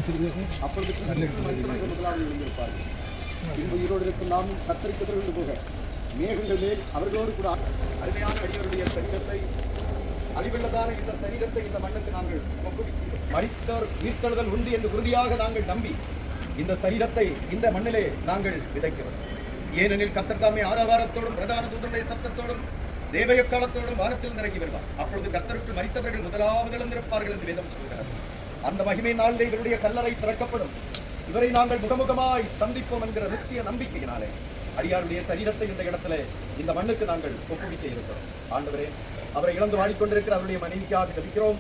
அப்பொழுது முதலாவது எழுந்திருப்பார்கள். பின்பு ஈரோடு இருக்கும் நாமும் கத்தரிக்கு எதிர்கொண்டு போக மேகங்கள் மேல் அவர்களோடு கூட அருமையான அடியவருடைய சரீரத்தை அழிவுள்ளதான இந்த சரீரத்தை இந்த மண்ணுக்கு நாங்கள் மரித்தோர் உயிர்த்தெழுதல் உண்டு என்று உறுதியாக நாங்கள் நம்பி இந்த சரீரத்தை இந்த மண்ணிலே நாங்கள் விதைக்கிறோம். ஏனெனில் கர்த்தர் தாமே ஆரவாரத்தோடும் பிரதான தூதனுடைய சத்தத்தோடும் தேவயக்காலத்தோடும் வானத்தில் நிறங்கி வருவார். அப்பொழுது கர்த்தருக்கு மரித்தவர்கள் முதலாவது எழுந்திருப்பார்கள் என்று வேதம் சொல்கிறது. அந்த மகிமை நாளிலே இவருடைய கல்லறை திறக்கப்படும். இவரை நாங்கள் முகமுகமாய் சந்திப்போம் என்கிற நித்திய நம்பிக்கையினாலே அடியாருடைய சரீரத்தை இந்த இடத்துல இந்த மண்ணுக்கு நாங்கள் ஒப்புவிக்க இருக்கிறோம். ஆண்டவரே, அவரை இழந்து வாடிக்கொண்டிருக்கிற அவருடைய மனைவிக்காக ஜெபிக்கிறோம்.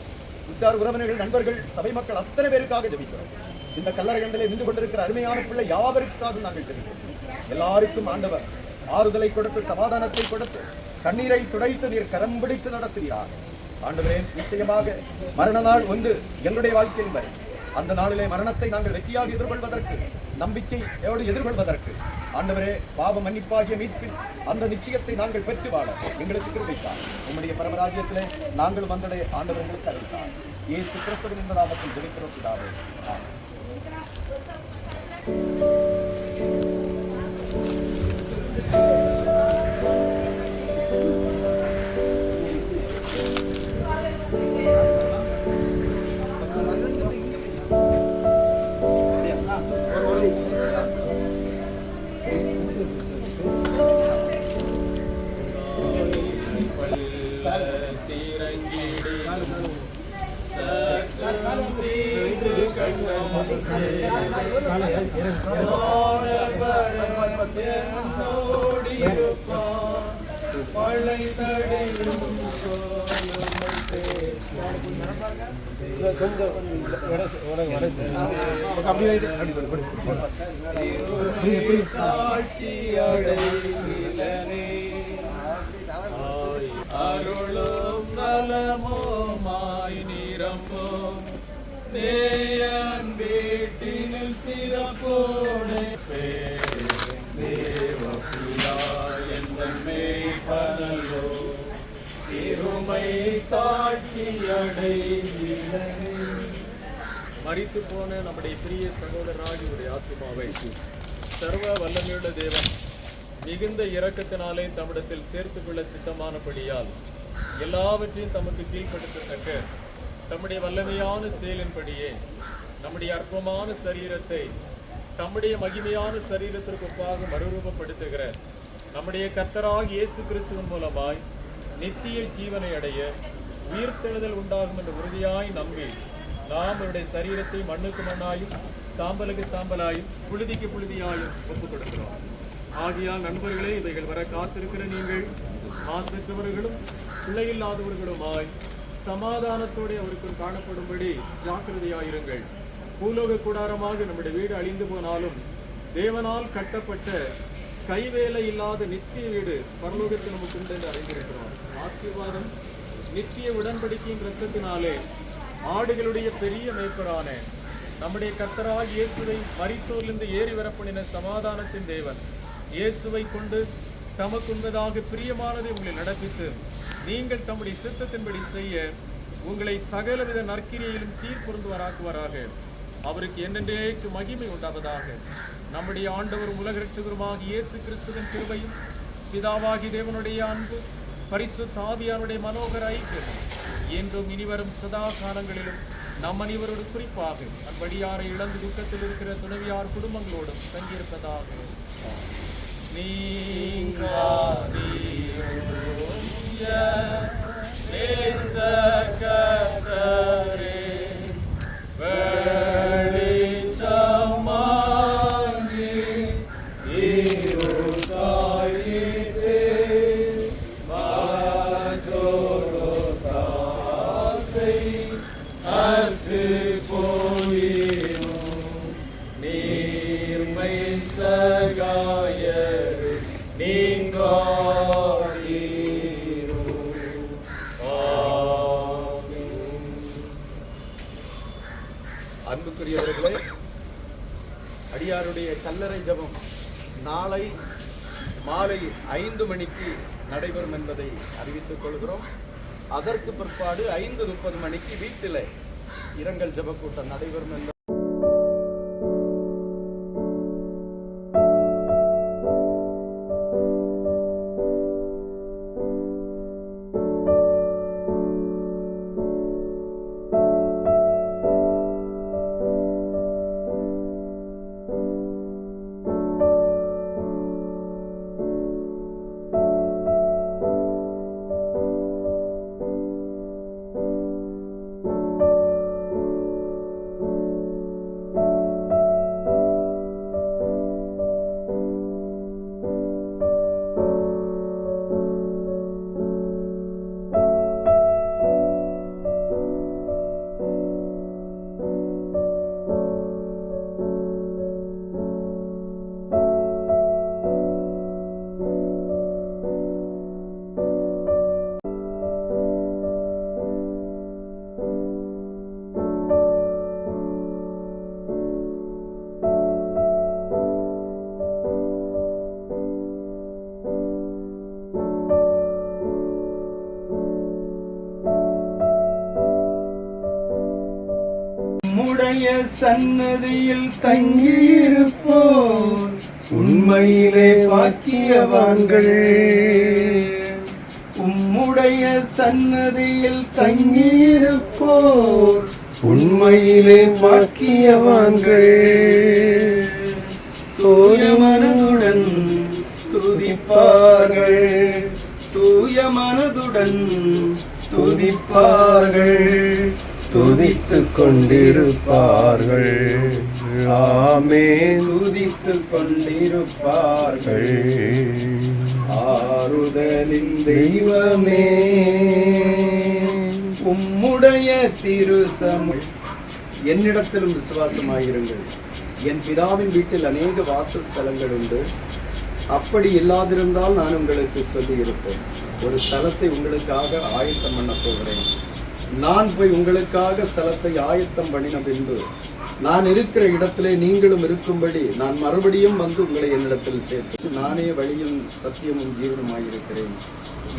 உற்றார் உறவினர்கள், நண்பர்கள், சபை மக்கள் அத்தனை பேருக்காக ஜெபிக்கிறோம். இந்த கல்லறைகளிலே நின்று கொண்டிருக்கிற அருமையான பிள்ளை யாவருக்காக நாங்கள் ஜெபிக்கிறோம். எல்லாருக்கும் ஆண்டவர் ஆறுதலை கொடுத்து சமாதானத்தை கொடுத்து கண்ணீரை துடைத்து நீர் கரம் பிடித்து நடத்துகிறார். ஆண்டவரே, நிச்சயமாக மரண நாள் ஒன்று எங்களுடைய வாழ்க்கையில் வரை அந்த நாளிலே மரணத்தை நாங்கள் வெற்றியாக எதிர்கொள்வதற்கு நம்பிக்கையோடு எதிர்கொள்வதற்கு ஆண்டவரே பாவ மன்னிப்பாகிய மீட்பின் அந்த நிச்சயத்தை நாங்கள் பெற்று வாழ எங்களுக்கு கிருபைத்தார். உம்முடைய பரமராஜ்யத்திலே நாங்கள் வந்தடை ஆண்டவர் எங்களுக்கு அறிவித்தார். இயேசு கிறிஸ்துவின் இந்த நாமத்தில் ஜெபிக்கிறோம் பிதாவே. ஆமென். அருளும் நலமோமாய் நிரம்பும் நேயன் வீட்டினில் சிறப்போடு தேவபிதா என்னை பனலோ சிறுமை தாட்சியடை மரித்து போன நம்முடைய பிரிய சகோதரராகிய ஆத்மாவை சர்வ வல்லமையுள்ள தேவன் மிகுந்த இரக்கத்தினாலே தம்மிடத்தில் சேர்த்துக்கொள்ள சித்தமானபடியால் எல்லாவற்றையும் தமக்கு கீழ்ப்படுத்தத்தக்க தம்முடைய வல்லமையான செயலின்படியே நம்முடைய அற்பமான சரீரத்தை தம்முடைய மகிமையான சரீரத்திற்கு ஒப்பாக மறுரூபப்படுத்துகிற நம்முடைய கர்த்தராகிய இயேசு கிறிஸ்துவின் மூலமாய் நித்திய ஜீவனை அடைய உயிர்த்தெழுதல் உண்டாகும் என்று உறுதியாய் நம்பி நாம் அவருடைய சரீரத்தை மண்ணுக்கு மண்ணாயும் சாம்பலுக்கு சாம்பலாயும் புழுதிக்கு புழுதியாயும் ஒப்புக் கொடுக்கிறோம். ஆகியால் நண்பர்களே, இவைகள் வர காத்திருக்கிற நீங்கள் மாசற்றவர்களும் பிள்ளையில்லாதவர்களுமாய் சமாதானத்தோடு அவருக்குள் காணப்படும்படி ஜாக்கிரதையாயிருங்கள். பூலோக கூடாரமாக நம்முடைய வீடு அழிந்து போனாலும் தேவனால் கட்டப்பட்ட கைவேலை இல்லாத நித்திய வீடு பரலோகத்தில் நமக்கு உண்டு என்று அறிந்திருக்கிறோம். ஆசீர்வாதம் நித்திய உடன்படிக்கையின் இரத்தத்தினாலே ஆடுகளுடைய பெரிய மேய்ப்பரான நம்முடைய கர்த்தராகிய இயேசுவை மரித்தோரிலிருந்து ஏறி வரப்பண்ணின சமாதானத்தின் தேவன் இயேசுவை கொண்டு தமக்கு உண்பதாக பிரியமானதை உங்களை நடப்பித்து நீங்கள் தம்முடைய சித்தத்தின்படி செய்ய உங்களை சகலவித நற்கிரியிலும் சீர்பொருந்துவராக்குவாராக. அவருக்கு என்னென்றேக்கு மகிமை உண்டாவதாக. நம்முடைய ஆண்டவர் உலக இரட்சகருமாகிய இயேசு கிறிஸ்துவின் கிருபையும் பிதாவாகி தேவனுடைய அன்பு பரிசுத்த ஆவியானுடைய மனோகர ஐக்கியம் என்றும் இனிவரும் சதா காலங்களிலும் நம் அனைவரோடு குறிப்பாக அன்படியாரை இழந்து துக்கத்தில் இருக்கிற துணைவியார் குடும்பங்களோடும் தங்கியிருப்பதாக. அன்புக்குரியவர்களே, அடியாருடைய கல்லறை ஜெபம் நாளை மாலை 5 மணிக்கு நடைபெறும் என்பதை அறிவித்துக் கொள்கிறோம். அதற்கு பிற்பாடு 5:30 மணிக்கு வீட்டில் இரங்கல் ஜெப கூட்டம் நடைபெறும் என்ற உம்முடைய சன்னதியில் தங்கியிருப்போர் உண்மையிலே பாக்கியவான்கள். உம்முடைய சன்னதியில் தங்கியிருப்போர் உண்மையிலே பாக்கியவான்கள். தூய மனதுடன் துதிப்பார்கள், தூய மனதுடன் துதிப்பார்கள், துதித்துக் கொண்டிருப்பார்கள். ஆமென். துதித்துக் கொண்டிருப்பார்கள். ஆறுதலின் தெய்வமே உம்முடைய திருசம். என்னிடத்திலும் விசுவாசமாயிருங்கள். என் பிதாவின் வீட்டில் அநேக வாசஸ்தலங்கள் உண்டு. அப்படி இல்லாதிருந்தால் நான் உங்களுக்கு சொல்லியிருப்பேன். ஒரு ஸ்தலத்தை உங்களுக்காக ஆயத்தம் பண்ண போகிறேன். நான் போய் உங்களுக்காக ஸ்தலத்தை ஆயத்தம் பண்ணின பின்பு நான் இருக்கிற இடத்திலே நீங்களும் இருக்கும்படி நான் மறுபடியும் வந்து உங்களை என்னிடத்தில் சேர்த்து நானே வழியும் சத்தியமும் ஜீவனுமாயிருக்கிறேன்.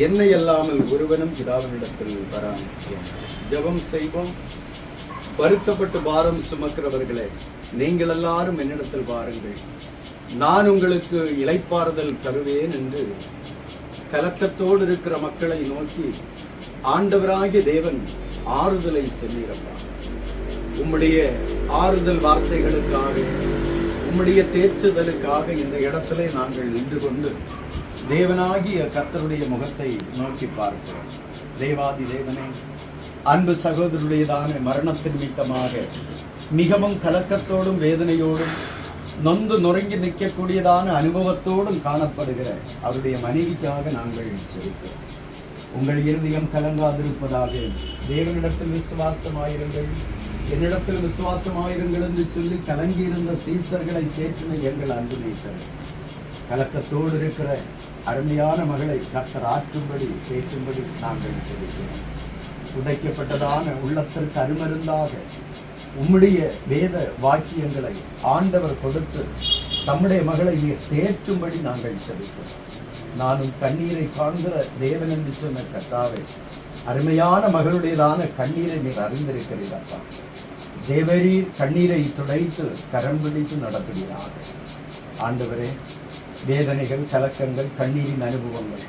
என்னை அல்லாமல் ஒருவனும் பிதாவினிடத்தில் வரான். ஜெபம் செய்வோம். வருத்தப்பட்டு பாரம் சுமக்கிறவர்களே, நீங்கள் எல்லாரும் என்னிடத்தில் வாருங்கள், நான் உங்களுக்கு இளைப்பாறுதல் தருவேன் என்று கலக்கத்தோடு இருக்கிற மக்களை நோக்கி ஆண்டவராகிய தேவன் ஆறுதலை சொல்லியிருப்பார். உம்முடைய ஆறுதல் வார்த்தைகளுக்காக, உம்முடைய தேற்றுதலுக்காக இந்த இடத்திலே நாங்கள் நின்று கொண்டு தேவனாகிய கர்த்தருடைய முகத்தை நோக்கி பார்க்கிறோம். தேவாதி தேவனே, அன்பு சகோதரருடையதான மரணத்தின் நிமித்தமாக மிகவும் கலக்கத்தோடும் வேதனையோடும் நொந்து நொறுங்கி நிற்கக்கூடியதான அனுபவத்தோடும் காணப்படுகிற அவருடைய மனைவிக்காக நாங்கள் செலுக்கிறோம். உங்கள் இருதயம் கலங்காதிருப்பதாக தேவனிடத்தில் விசுவாசமாயிருங்கள், என்னிடத்தில் விசுவாசமாயிருங்கள் என்று சொல்லி கலங்கியிருந்த சீசர்களை தேற்றின எங்கள் அன்பு நேசர்கள், கலக்கத்தோடு இருக்கிற அருமையான மகளை கர்த்தர் ஆற்றும்படி தேற்றும்படி நாங்கள் செலுக்கிறோம். உதைக்கப்பட்டதான உள்ளத்திற்கு அருமருந்தாக உம்முடைய வேத வாக்கியங்களை ஆண்டவர் கொடுத்து தம்முடைய மகளை தேற்றும்படி நாங்கள் செலுக்கிறோம். நானும் கண்ணீரை காண்கிற தேவன் என்று சொன்ன கர்த்தாவே, அருமையான மகளுடையதான கண்ணீரை நீர் அறிந்திருக்கிறீர் அப்பா. தேவரீர் கண்ணீரை துடைத்து கரம் பிடித்து நடத்துகிறார். ஆண்டவரே, வேதனைகள், கலக்கங்கள், கண்ணீரின் அனுபவங்கள்,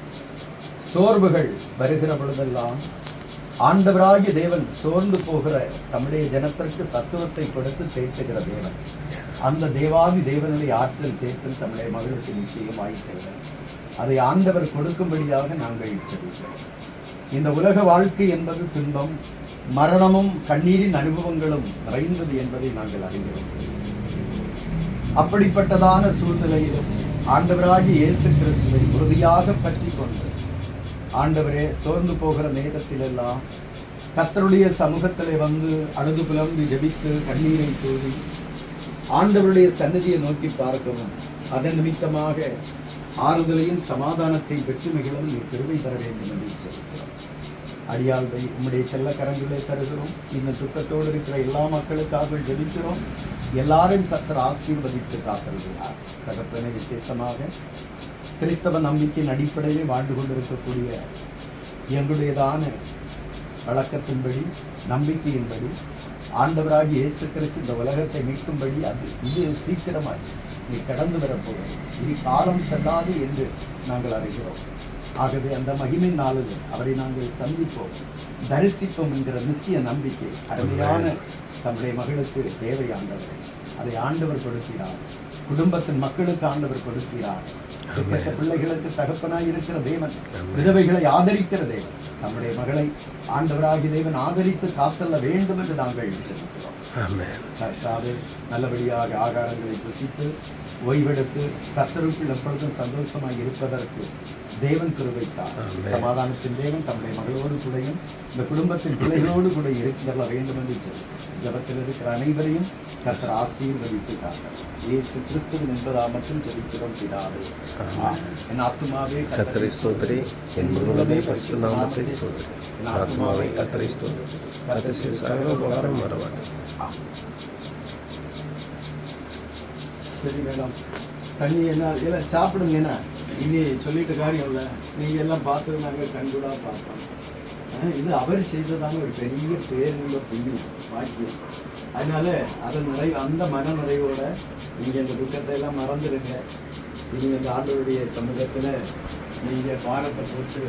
சோர்வுகள் வருகிற பொழுதெல்லாம் ஆண்டவராகிய தேவன் சோர்ந்து போகிற நம்முடைய ஜனத்திற்கு சத்துவத்தை கொடுத்து தேற்றுகிற தேவன். அந்த தேவாதி தேவனுடைய ஆற்றல் தேற்றல் நம்முடைய மகளுக்கு நிச்சயமாயிருக்கிறது. அதை ஆண்டவர் கொடுக்கும்படியாக நாங்கள் செல்கிறோம். இந்த உலக வாழ்க்கை என்பது துன்பம், மரணமும் கண்ணீரின் அனுபவங்களும் நிறைந்தது என்பதை நாங்கள் அறிகிறோம். அப்படிப்பட்டதான சூழ்நிலையிலும் ஆண்டவராகிய இயேசு கிறிஸ்துவை உறுதியாக பற்றி கொண்டு ஆண்டவரே, சோர்ந்து போகிற நேரத்திலெல்லாம் கர்த்தருடைய சமூகத்திலே வந்து அழுது புலம்பி ஜெபித்து கண்ணீரை தூவி ஆண்டவருடைய சன்னதியை நோக்கி பார்க்கவும், அதன் நிமித்தமாக ஆறுதலையும் சமாதானத்தை பெற்று மிகவும் நீ பெருமை தர வேண்டும் என்று சொல்கிறோம். அடியாள்வை உம்முடைய செல்ல கரங்களே தருகிறோம். இந்த துக்கத்தோடு இருக்கிற எல்லா மக்களுக்காக ஜெபிக்கிறோம். எல்லாரும் கர்த்தர் ஆசீர்வதித்து காத்திருக்கிறார். தகப்பனை விசேஷமாக கிறிஸ்தவ நம்பிக்கையின் அடிப்படையில் வாழ்ந்து கொண்டிருக்கக்கூடிய எங்களுடையதான வழக்கத்தின்படி நம்பிக்கையின்படி ஆண்டவராகி இயேசு கிறிஸ்து இந்த உலகத்தை மீட்கும்படி இது சீக்கிரமாய் நீ கடந்து வரப்போகிறது, இனி காலம் செல்லாது என்று நாங்கள் அறிகிறோம். ஆகவே அந்த மகிமை நாளில் அவரை நாங்கள் சந்திப்போம், தரிசிப்போம் என்கிற நித்திய நம்பிக்கை அருமையான தம்முடைய மகளுக்கு தேவையானவர். அதை ஆண்டவர் கொடுக்கிறார், குடும்பத்தின் மக்களுக்கு ஆண்டவர் கொடுக்கிறார். பிள்ளைகளுக்கு தகப்பனாய் இருக்கிற தேவன், விதவைகளை ஆதரிக்கிற தேவன், நம்முடைய மகளை ஆண்டவராகிய தேவன் ஆதரித்து காத்தல்ல வேண்டும் என்று நாங்கள் சொல்லுகிறோம். நல்லபடியாக ஆகாரங்களை புசித்து ஓய்வெடுத்து கர்த்தருக்குள் எப்பொழுதும் சந்தோஷமாய் இருப்பதற்கு தேவன் கிருபைத்தார். சமாதானத்தின் தேவன் தம்முடைய மகளோடு கூடயும் இந்த குடும்பத்தின் பிள்ளைகளோடு கூட இருக்கிற வேண்டும் என்று சொல்லி ஜபத்தில் இருக்கிற அனைவரையும் கர்த்தர் ஆசீர்வதித்துட்டார். இயேசு கிறிஸ்துவின் என்பதாமத்தில் ஜெபிக்கிறோம் பிதாவே. என் ஆத்துமாவே கர்த்தரை ஸ்தோத்திரி, என் முழுவதுமே பரிசுத்த நாமத்தை ஸ்தோத்திரி. என் ஆத்துமாவே கர்த்தரை ஸ்தோத்திரி, கர்த்தர் செய்த சகல உபகாரம் மறவாதே. சரி மேடம், தண்ணி எல்லாம் சாப்பிடுங்க. என்ன இனி சொல்லிட்டு காரியம் இல்லை, நீங்கள் எல்லாம் பார்த்தது நாங்கள் கண்கூடாக பார்த்தோம். இது அவர் செய்ததான ஒரு பெரிய பேருள்ள புண்ணியம் பாக்கியம். அதனால அதன் அந்த மன நிறைவோட நீங்கள் இந்த துக்கத்தை எல்லாம் மறந்துடுங்க. நீங்கள் இந்த ஆண்டவருடைய சமூகத்தில் நீங்கள் பாரத்தை போட்டு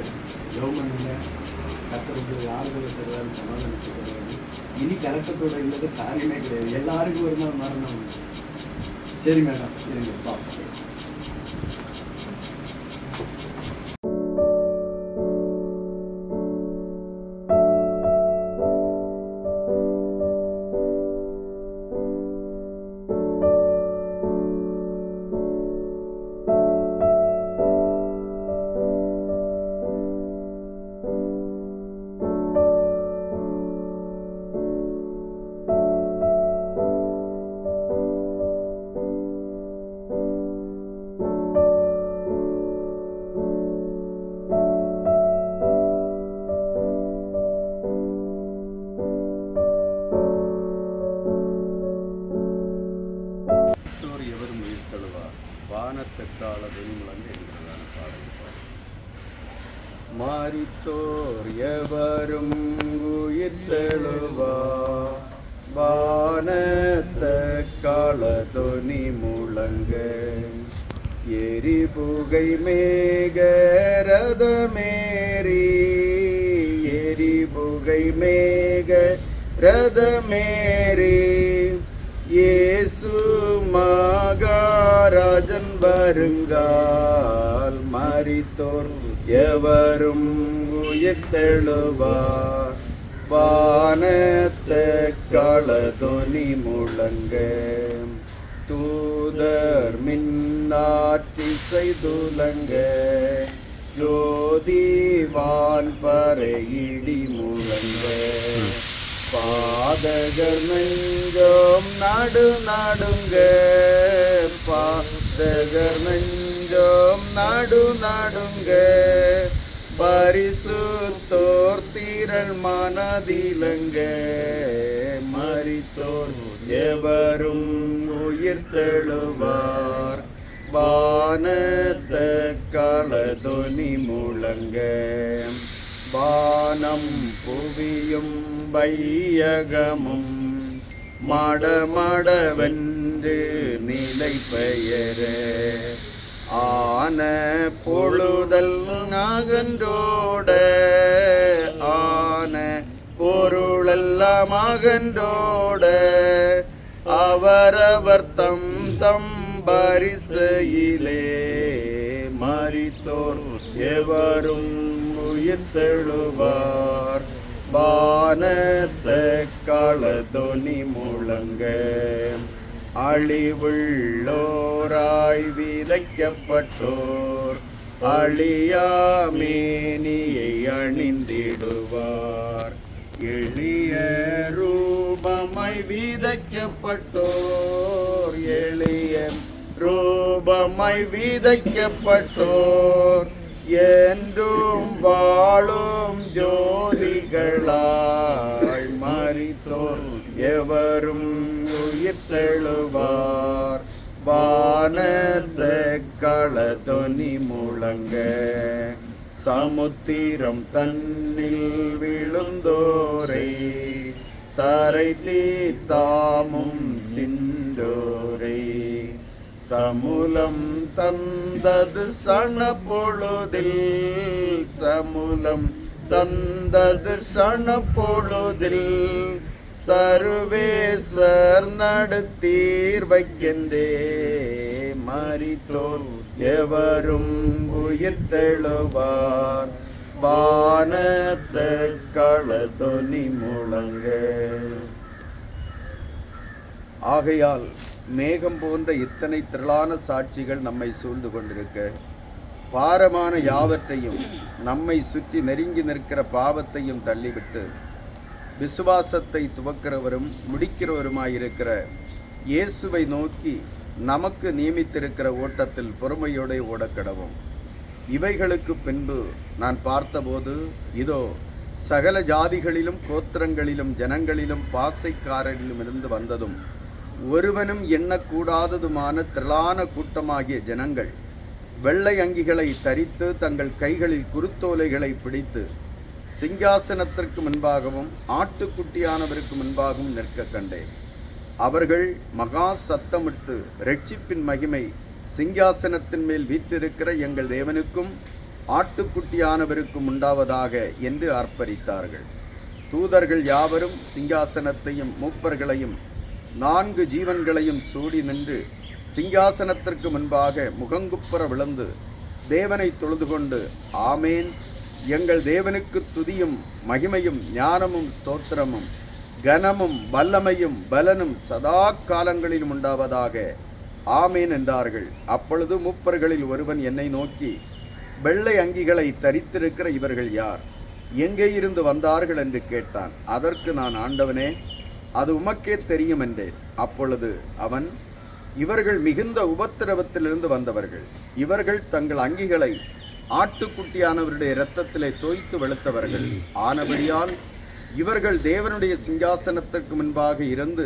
யோமனில் கத்தருக்கு ஆறுதல் தருவார், சமாதானத்துக்கு. இனி கலக்கத்தோட இல்லது காரியமே கிடையாது, எல்லாருக்கும் ஒரு நாள் மரணம். சரி மேடம், இருங்க பார்ப்போம். வானத்தக்கால வெளிமுழங்கு என்கிறதான பாடல். மாறித்தோர் எவரும் உயிர்த்தெழுவா, வானத்தக்கால தொனி முழங்க, எரிபுகை மேகரதமேரி, எரிபுகை மேகரதமேரி, இயேசு மகாராஜன் வருங்கால், மரித்தோர் எவரும் உயிர்த்தெழுவார், வானத்தக்கால தொனி முழங்க, தூதர் மின்னாற்றிசை துலங்க, ஜோதிவான் பறையிடி முழங்க, பாதகர் நெஞ்சோம் நடு நடுங்க, பாதகர் நெஞ்சோம் நடு நடுங்க, பரிசுத்தோர் திரள் மனதிலங்க, மரித்தோர் எவரும் உயிர்த்தெழுவார், வானத்தக்கால தொனி முழங்க, வானம் புவியும் வையகமும் மடமடவென்று நிலை பெயர, ஆன பொழுதல் அகன்றோட, ஆன பொருளெல்லாம் அகன்றோட, அவரவர் தம் தம் பரிசையிலே, மரித்தோர் எவரும் உயிர்த்தெழுவார், வானத்தக்கால தொனி முழங்க, அழிவுள்ளோராய் விதைக்கப்பட்டோர் அழியாமேனியை அணிந்திடுவார், எளிய ரூபமாய் விதைக்கப்பட்டோர், எளிய ரூபமாய் விதைக்கப்பட்டோர், என்றும் வாழும் ஜோதிகளாய், மரித்தோர் எவரும் உயிர்த்தெழுவார், வானத்தக்கால தொனி முழங்க, சமுத்திரம் தன்னில் விழுந்தோரை தரை தீர்த்தாமும் தின்றோரை சமுலம் தந்தது சண பொழுதில் சமுலம் தந்தது சண பொழுதில் சர்வேஸ்வர் நடத்தீர் வைக்கின்றே மரித்தோர் எவரும் உயிர்த்தெழுவார் வானத்த களதொனி முழங்க. ஆகையால் மேகம் போன்ற இத்தனை திரளான சாட்சிகள் நம்மை சூழ்ந்து கொண்டிருக்க பாரமான யாவற்றையும் நம்மை சுற்றி நெருங்கி நிற்கிற பாவத்தையும் தள்ளிவிட்டு விசுவாசத்தை துவக்கிறவரும் முடிக்கிறவருமாயிருக்கிற இயேசுவை நோக்கி நமக்கு நியமித்திருக்கிற ஓட்டத்தில் பொறுமையோடு ஓடக்கடவும். இவைகளுக்கு பின்பு நான் பார்த்தபோது இதோ சகல ஜாதிகளிலும் கோத்திரங்களிலும் ஜனங்களிலும் பாசைக்காரரிலும் இருந்து வந்ததும் ஒருவனும் எண்ணக்கூடாததுமான திரளான கூட்டமாகிய ஜனங்கள் வெள்ளை அங்கிகளை தரித்து தங்கள் கைகளில் குருத்தோலைகளை பிடித்து சிங்காசனத்திற்கு முன்பாகவும் ஆட்டுக்குட்டியானவருக்கு முன்பாகவும் நிற்க கண்டேன். அவர்கள் மகா சத்தமிட்டு இரட்சிப்பின் மகிமை சிங்காசனத்தின் மேல் வீற்றிருக்கிற எங்கள் தேவனுக்கும் ஆட்டுக்குட்டியானவருக்கும் உண்டாவதாக என்று ஆர்ப்பரித்தார்கள். தூதர்கள் யாவரும் சிங்காசனத்தையும் மூப்பர்களையும் 4 ஜீவன்களையும் சூடி நின்று சிங்காசனத்திற்கு முன்பாக முகங்குப்புற விழுந்து தேவனை தொழுது கொண்டு ஆமேன், எங்கள் தேவனுக்கு துதியும் மகிமையும் ஞானமும் ஸ்தோத்திரமும் கனமும் வல்லமையும் பலனும் சதா காலங்களிலும் உண்டாவதாக ஆமேன் என்றார்கள். அப்பொழுது மூப்பர்களில் ஒருவன் என்னை நோக்கி, வெள்ளை அங்கிகளை தரித்திருக்கிற இவர்கள் யார், எங்கே இருந்து வந்தார்கள் என்று கேட்டான். அதற்கு நான், ஆண்டவனே, அது உமக்கே தெரியும் என்றேன். அப்பொழுது அவன், இவர்கள் மிகுந்த உபத்திரவத்திலிருந்து வந்தவர்கள். இவர்கள் தங்கள் அங்கிகளை ஆட்டுக்குட்டியானவருடைய இரத்தத்திலே தோய்த்து வெளுத்தவர்கள் ஆனபடியால் இவர்கள் தேவனுடைய சிங்காசனத்திற்கு முன்பாக இருந்து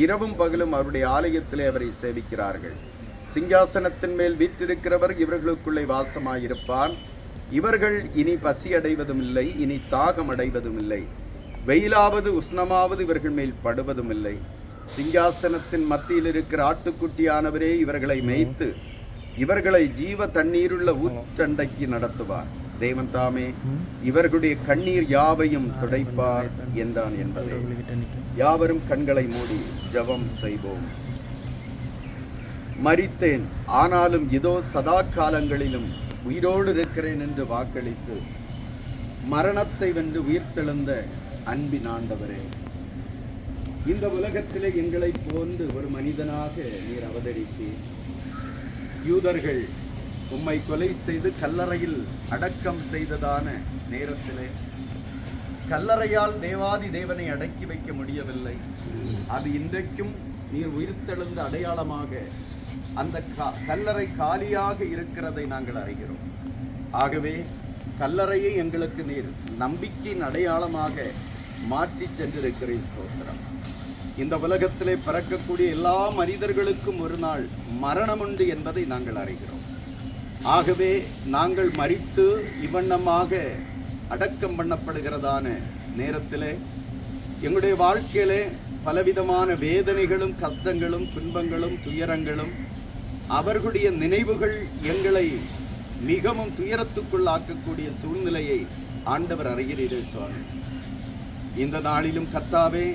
இரவும் பகலும் அவருடைய ஆலயத்திலே அவரை சேவிக்கிறார்கள். சிங்காசனத்தின் மேல் வீற்றிருக்கிறவர் இவர்களுக்குள்ளே வாசமாயிருப்பான். இவர்கள் இனி பசி அடைவதும் இல்லை, இனி தாகம் அடைவதும் இல்லை. வெயிலாவது உஷ்ணமாவது இவர்கள் மேல் படுவதும் இல்லை. சிங்காசனத்தின் மத்தியில் இருக்கிற ஆட்டுக்குட்டியானவரே இவர்களை மேய்த்து இவர்களை ஜீவ தண்ணீருள்ள ஊற்றண்டைக்கு நடத்துவார். தேவன் தாமே இவர்களுடைய கண்ணீர் யாவையும் துடைப்பார் என்றான் என்பதை. யாவரும் கண்களை மூடி ஜெபம் செய்வோம். மரித்தேன், ஆனாலும் இதோ சதா காலங்களிலும் உயிரோடு இருக்கிறேன் என்று வாக்களித்து மரணத்தை வென்று உயிர்த்தெழுந்த அன்பின் ஆண்டவரே, இந்த உலகத்திலே எங்களை போன்று ஒரு மனிதனாக நீர் அவதரித்தீர். யூதர்கள் உம்மை கொலை செய்து கல்லறையில் அடக்கம் செய்ததான நேரத்திலே கல்லறையால் தேவாதி தேவனை அடக்கி வைக்க முடியவில்லை. அது இன்றைக்கும் நீர் உயிர்த்தெழுந்த அடையாளமாக அந்த கல்லறை காலியாக இருக்கிறதை நாங்கள் அறிகிறோம். ஆகவே கல்லறையை எங்களுக்கு நீர் நம்பிக்கையின் அடையாளமாக மாற்றி சென்றிருக்கிறீர். ஸ்தோத்திரம். இந்த உலகத்திலே பிறக்கக்கூடிய எல்லா மனிதர்களுக்கும் ஒரு நாள் மரணம் உண்டு என்பதை நாங்கள் அறிகிறோம். ஆகவே நாங்கள் மரித்து இவ்வண்ணமாக அடக்கம் பண்ணப்படுகிறதான நேரத்திலே எங்களுடைய வாழ்க்கையிலே பலவிதமான வேதனைகளும் கஷ்டங்களும் துன்பங்களும் துயரங்களும் அவர்களுடைய நினைவுகள் எங்களை மிகவும் துயரத்துக்குள்ளாக்கக்கூடிய சூழ்நிலையை ஆண்டவர் அறிகிறீரே சுவாமி. இந்த நாளிலும் கர்த்தாவே,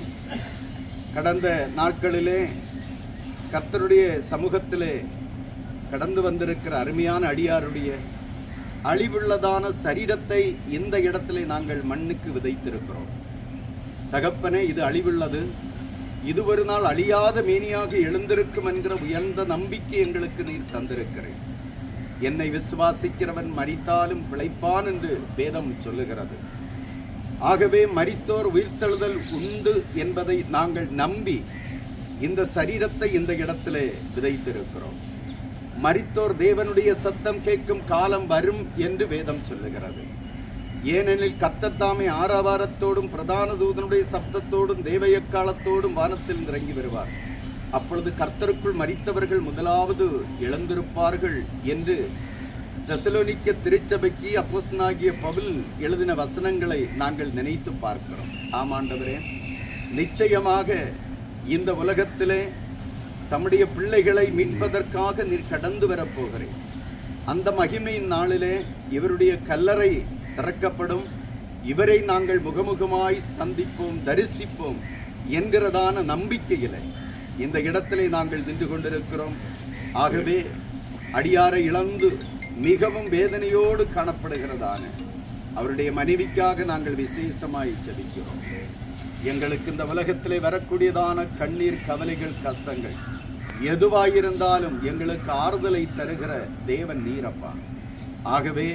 கடந்த நாட்களிலே கர்த்தருடைய சமூகத்திலே கடந்து வந்திருக்கிற அருமையான அடியாருடைய அழிவுள்ளதான சரீரத்தை இந்த இடத்திலே நாங்கள் மண்ணுக்கு விதைத்திருக்கிறோம். தகப்பனே, இது அழிவுள்ளது, இது ஒரு நாள் அழியாத மேனியாக எழுந்திருக்கும் என்கிற உயர்ந்த நம்பிக்கை எங்களுக்கு நீர் தந்திருக்கிறேன். என்னை விசுவாசிக்கிறவன் மரித்தாலும் பிழைப்பான் என்று வேதம் சொல்லுகிறது. ஆகவே மரித்தோர் உயிர்த்தெழுதல் உண்டு என்பதை நாங்கள் நம்பி இந்த சரீரத்தை இந்த இடத்திலே விதைத்திருக்கிறோம். மரித்தோர் தேவனுடைய சத்தம் கேட்கும் காலம் வரும் என்று வேதம் சொல்லுகிறது. ஏனெனில் கர்த்தர் தாமே ஆரவாரத்தோடும் பிரதான தூதனுடைய சப்தத்தோடும் தேவயக்காலத்தோடும் வானத்தில் இறங்கி வருவார். அப்பொழுது கர்த்தருக்குள் மரித்தவர்கள் முதலாவது எழுந்திருப்பார்கள் என்று தெசலோனிக்க திருச்சபைக்கு அப்போஸ்தலனாகிய பவுல் எழுதின வசனங்களை நாங்கள் நினைத்து பார்க்கிறோம். ஆமாண்டவரே, நிச்சயமாக இந்த உலகத்திலே தம்முடைய பிள்ளைகளை மீட்பதற்காக நீர் கடந்து வரப்போகிறேன். அந்த மகிமையின் நாளிலே இவருடைய கல்லறை திறக்கப்படும், இவரை நாங்கள் முகமுகமாய் சந்திப்போம், தரிசிப்போம் என்கிறதான நம்பிக்கையிலே இந்த இடத்திலே நாங்கள் நின்று கொண்டிருக்கிறோம். ஆகவே அடியாரை இழந்து மிகவும் வேதனையோடு காணப்படுகிறதான அவருடைய மனைவிக்காக நாங்கள் விசேஷமாய் ஜெபிக்கிறோம். எங்களுக்கு இந்த உலகத்திலே வரக்கூடியதான கண்ணீர், கவலைகள், கஷ்டங்கள் எதுவாயிருந்தாலும் எங்களுக்கு ஆறுதலை தருகிற தேவன் நீரப்பா. ஆகவே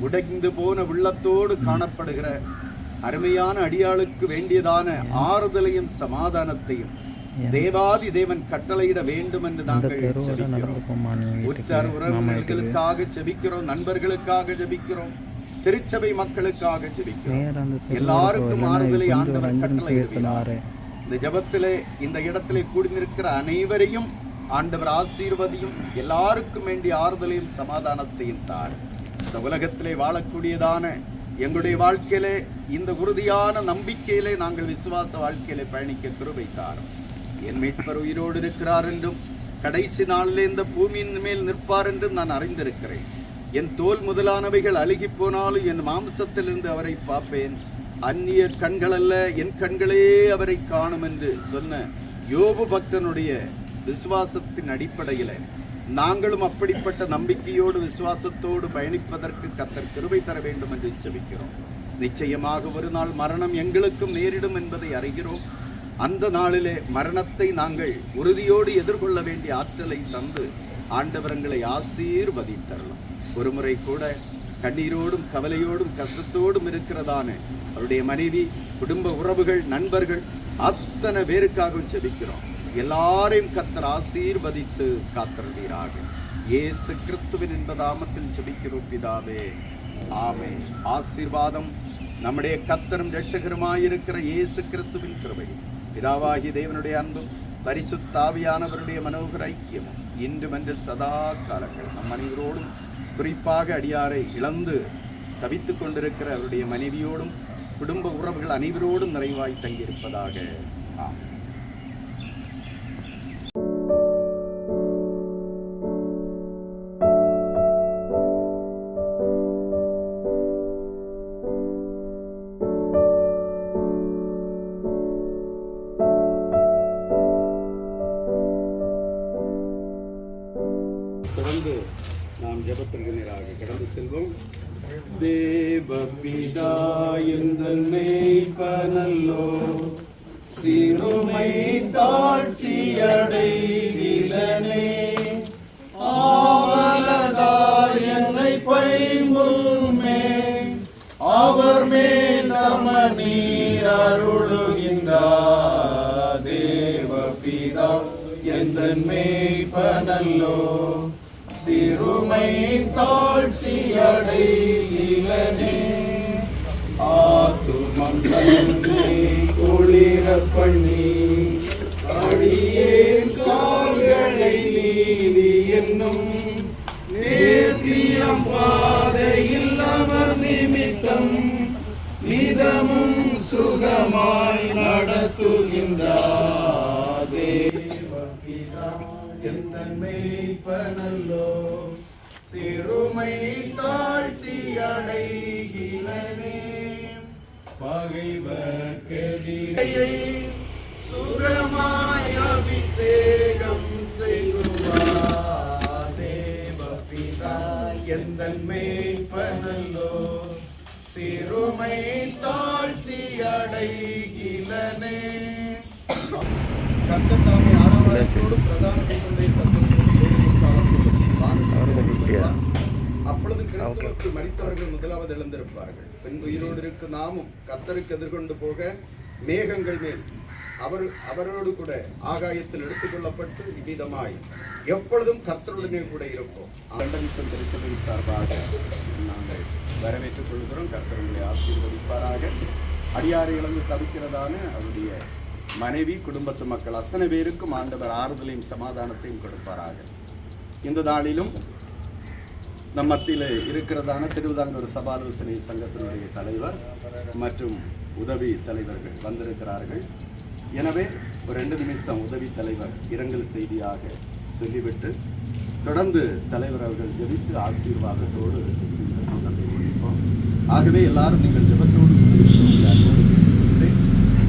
உடைந்து போன உள்ளத்தோடு காணப்படுகிற அருமையான அடியாளுக்கு வேண்டியதான ஆறுதலையும் சமாதானத்தையும் தேவாதி தேவன் கட்டளையிட வேண்டும் என்று நாங்கள் ஜெபிக்கிறோம். உற்றார் உறவினர்களுக்காக ஜெபிக்கிறோம், நண்பர்களுக்காக ஜெபிக்கிறோம், திருச்சபை மக்களுக்காக ஜெபிக்கிறோம். எல்லாருக்கும் ஆறுதலை ஆண்டவர் கட்டளையிடுகிறார். இந்த ஜெபத்திலே இந்த இடத்திலே கூடி நிற்கிற அனைவரையும் ஆண்டவர் ஆசீர்வதியும், எல்லாருக்கும் வேண்டிய ஆறுதலையும் சமாதானத்தையும் தார். இந்த உலகத்திலே வாழக்கூடியதான எங்களுடைய வாழ்க்கையிலே இந்த உறுதியான நம்பிக்கையிலே நாங்கள் விசுவாச வாழ்க்கையிலே பயணிக்க கிருபை தாரும். என் மீட்பர் உயிரோடு இருக்கிறார் என்றும் கடைசி நாளிலே இந்த பூமியின் மேல் நிற்பார் என்றும் நான் அறிந்திருக்கிறேன். என் தோல் முதலானவைகள் அழுகி போனாலும் என் மாம்சத்திலிருந்து அவரை பார்ப்பேன். அந்நிய கண்கள் அல்ல, என் கண்களே அவரை காணும் என்று சொன்ன யோபு பக்தனுடைய விசுவாசத்தின் அடிப்படையில் நாங்களும் அப்படிப்பட்ட நம்பிக்கையோடு விசுவாசத்தோடு பயணிப்பதற்கு கர்த்தர் கிருபை தர வேண்டும் என்று ஜெபிக்கிறோம். நிச்சயமாக ஒரு நாள் மரணம் எங்களுக்கும் நேரிடும் என்பதை அறிகிறோம். அந்த நாளிலே மரணத்தை நாங்கள் உறுதியோடு எதிர்கொள்ள வேண்டிய ஆற்றலை தந்து ஆண்டவரங்களை ஆசீர்வதித்தரலாம். ஒரு முறை கூட கண்ணீரோடும் கவலையோடும் கஷ்டத்தோடும் இருக்கிறதான அவருடைய மனைவி, குடும்ப உறவுகள், நண்பர்கள் அத்தனை பேருக்காகவும் ஜெபிக்கிறோம். எல்லாரையும் கர்த்தர் ஆசீர்வதித்து காத்தருளீராக. இயேசு கிறிஸ்துவின் என்பதாமத்தில் ஜெபிக்கிறோம் பிதாவே, ஆமென். ஆசீர்வாதம் நம்முடைய கர்த்தரும் இரட்சகருமாயிருக்கிற இயேசு கிறிஸ்துவின் கிருபை, பிதாவாகிய தேவனுடைய அன்பும் பரிசுத்த ஆவியானவருடைய மனோகர ஐக்கியமும் இன்றும் என்றும் சதா காலங்கள் நம் அனைவரோடும், குறிப்பாக அடியாரை இழந்து தவித்துக் கொண்டிருக்கிற அவருடைய மனைவியோடும் குடும்ப உறவுகள் அனைவரோடும் நிறைவாய் தங்கியிருப்பதாக. ஆமென். தொடர்ந்து நாம் ஜெபத்திற்கு நேராக கடந்து செல்வோம். தேவபிதா எந்தன் மேய்ப்பனல்லோ, சிறுமை தாழ்ச்சி அடைகிலனே, ஆவலதாய் என்னை பைம்புமே, அவர் மேல் தம நீர் அருளுகின்றார். தேவபிதா எந்தன் மேய்ப்பனல்லோ, சிறுமை தாழ்ச்சி அடைகிலனே, ஆத்துமம் தன்னை குளிர பண்ணி அடியேன் கால்களை நீதி என்னும் நேர்த்தியம் பாதையில் அவர் நிமித்தம் நிதமும் சுகமாய் நடத்துகின்றார். தேவபிதா எந்தன் மேய்ப்பனல்லோ, சிறுமை தாழ்ச்சி அடைகிலனே, பகைவர் கெதிரையை சுகமாய் அபிஷேகம் செய்வார். தேவபிதா எந்தன் மேய்ப்பனல்லோ, சிறுமை தாழ்ச்சி அடைகிலனே. கர்த்தத்தாமே ஆராதனையோடு பிரதான தூதனுடைய அப்பொழுது கிறிஸ்துவுக்கு மரித்தவர்கள் முதலாவது எழுந்திருப்பார்கள். பின்பு உயிரோடு இருக்கு நாமும் கர்த்தருக்கு எதிர்கொண்டு போக மேகங்கள் மேல் அவரோடு கூட ஆகாயத்தில் எடுத்துக்கொள்ளப்பட்டு இவ்விதமாய் எப்பொழுதும் கர்த்தருடனே கூட இருப்போம். ஆண்டவிசம் திருச்சபை சார்பாக நாங்கள் வரவேற்றுக் கொள்கிறோம். கர்த்தருடைய ஆசீர்வதிப்பாராக. அடியாரை இழந்து தவிக்கிறதான அவருடைய மனைவி, குடும்பத்து மக்கள் அத்தனை பேருக்கும் ஆண்டவர் ஆறுதலையும் சமாதானத்தையும் கொடுப்பாராக. இந்த நாளிலும் நம் மத்தியில் இருக்கிறதான திருவிதாங்கூர் சபாலோசனை சங்கத்தினுடைய தலைவர் மற்றும் உதவி தலைவர்கள் வந்திருக்கிறார்கள். எனவே ஒரு 2 நிமிஷம் உதவி தலைவர் இரங்கல் செய்தியாக சொல்லிவிட்டு தொடர்ந்து தலைவர் அவர்கள் ஜெபித்து ஆசீர்வாதத்தோடு முடிப்போம். ஆகவே எல்லாரும் நீங்கள் ஜெபத்தோடு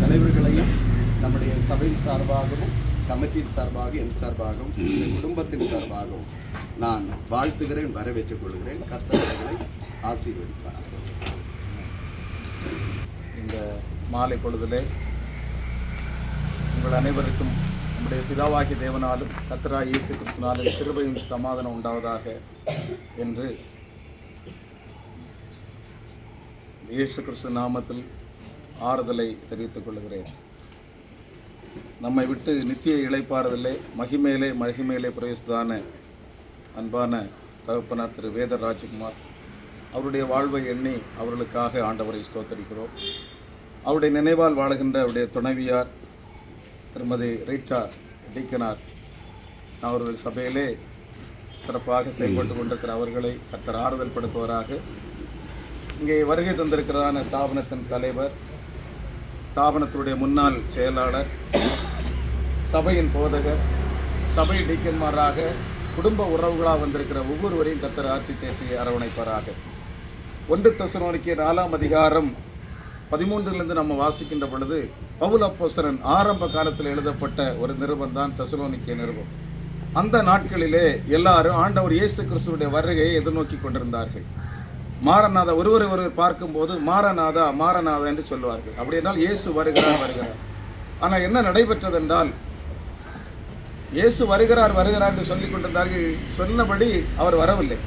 தலைவர்களையும் நம்முடைய சபையின் சார்பாகவும் கமிட்டியின் சார்பாக என் சார்பாகவும் குடும்பத்தின் சார்பாகவும் நான் வாழ்த்துகிறேன், வரவேற்றுக் கொள்கிறேன். கர்த்தர்களை ஆசீர்வதிப்பார். இந்த மாலை பொழுதிலே உங்கள் அனைவருக்கும் நம்முடைய பிதாவாகிய தேவனாலும் கர்த்தராகிய இயேசு கிறிஸ்துவினாலும் கிருபையும் சமாதானம் உண்டாவதாக என்று இயேசு கிறிஸ்து நாமத்தில் ஆறுதலை தெரிவித்துக் கொள்கிறேன். நம்மை விட்டு நித்திய இளைப்பாறுதலே மகிமையிலே பிரவேசிதான அன்பான தகப்பனார் திரு வேத ராஜ்குமார் அவருடைய வாழ்வை எண்ணி அவர்களுக்காக ஆண்டவரை ஸ்தோத்தரிக்கிறோம். அவருடைய நினைவால் வாழுகின்ற அவருடைய துணைவியார் திருமதி ரீட்டா டீக்கனார் அவர்கள் சபையிலே சிறப்பாக செயல்பட்டு கொண்டிருக்கிற அவர்களை கர்த்தர் ஆறுதல் படுத்துவராக. இங்கே வருகை தந்திருக்கிறதான ஸ்தாபனத்தின் தலைவர், ஸ்தாபனத்துடைய முன்னாள் செயலாளர், சபையின் போதகர், சபை டீக்கன்மாராக குடும்ப உறவுகளாக வந்திருக்கிற ஒவ்வொருவரையும் கர்த்தர் ஆர்த்தி தேற்றி அரவணைப்பாராக. 1 தெசலோனிக்கேயர் 4ஆம் அதிகாரம் 13 நம்ம வாசிக்கின்ற பொழுது பவுல் அப்போஸ்தலன் ஆரம்ப காலத்தில் எழுதப்பட்ட ஒரு நிருபம் தான் தெசலோனிக்கே நிருபம். அந்த நாட்களிலே எல்லாரும் ஆண்டவர் இயேசு கிறிஸ்துவுடைய வருகையை எதிர்நோக்கி கொண்டிருந்தார்கள். மாரநாதா, ஒருவர் பார்க்கும்போது மாரநாதா மாரநாதா என்று சொல்லுவார்கள். அப்படி என்றால் இயேசு வருகிறார். ஆனால் என்ன நடைபெற்றது என்றால், இயேசு வருகிறார் என்று சொல்லிக் கொண்டிருந்தார்கள். சொன்னபடி அவர் வரவில்லை.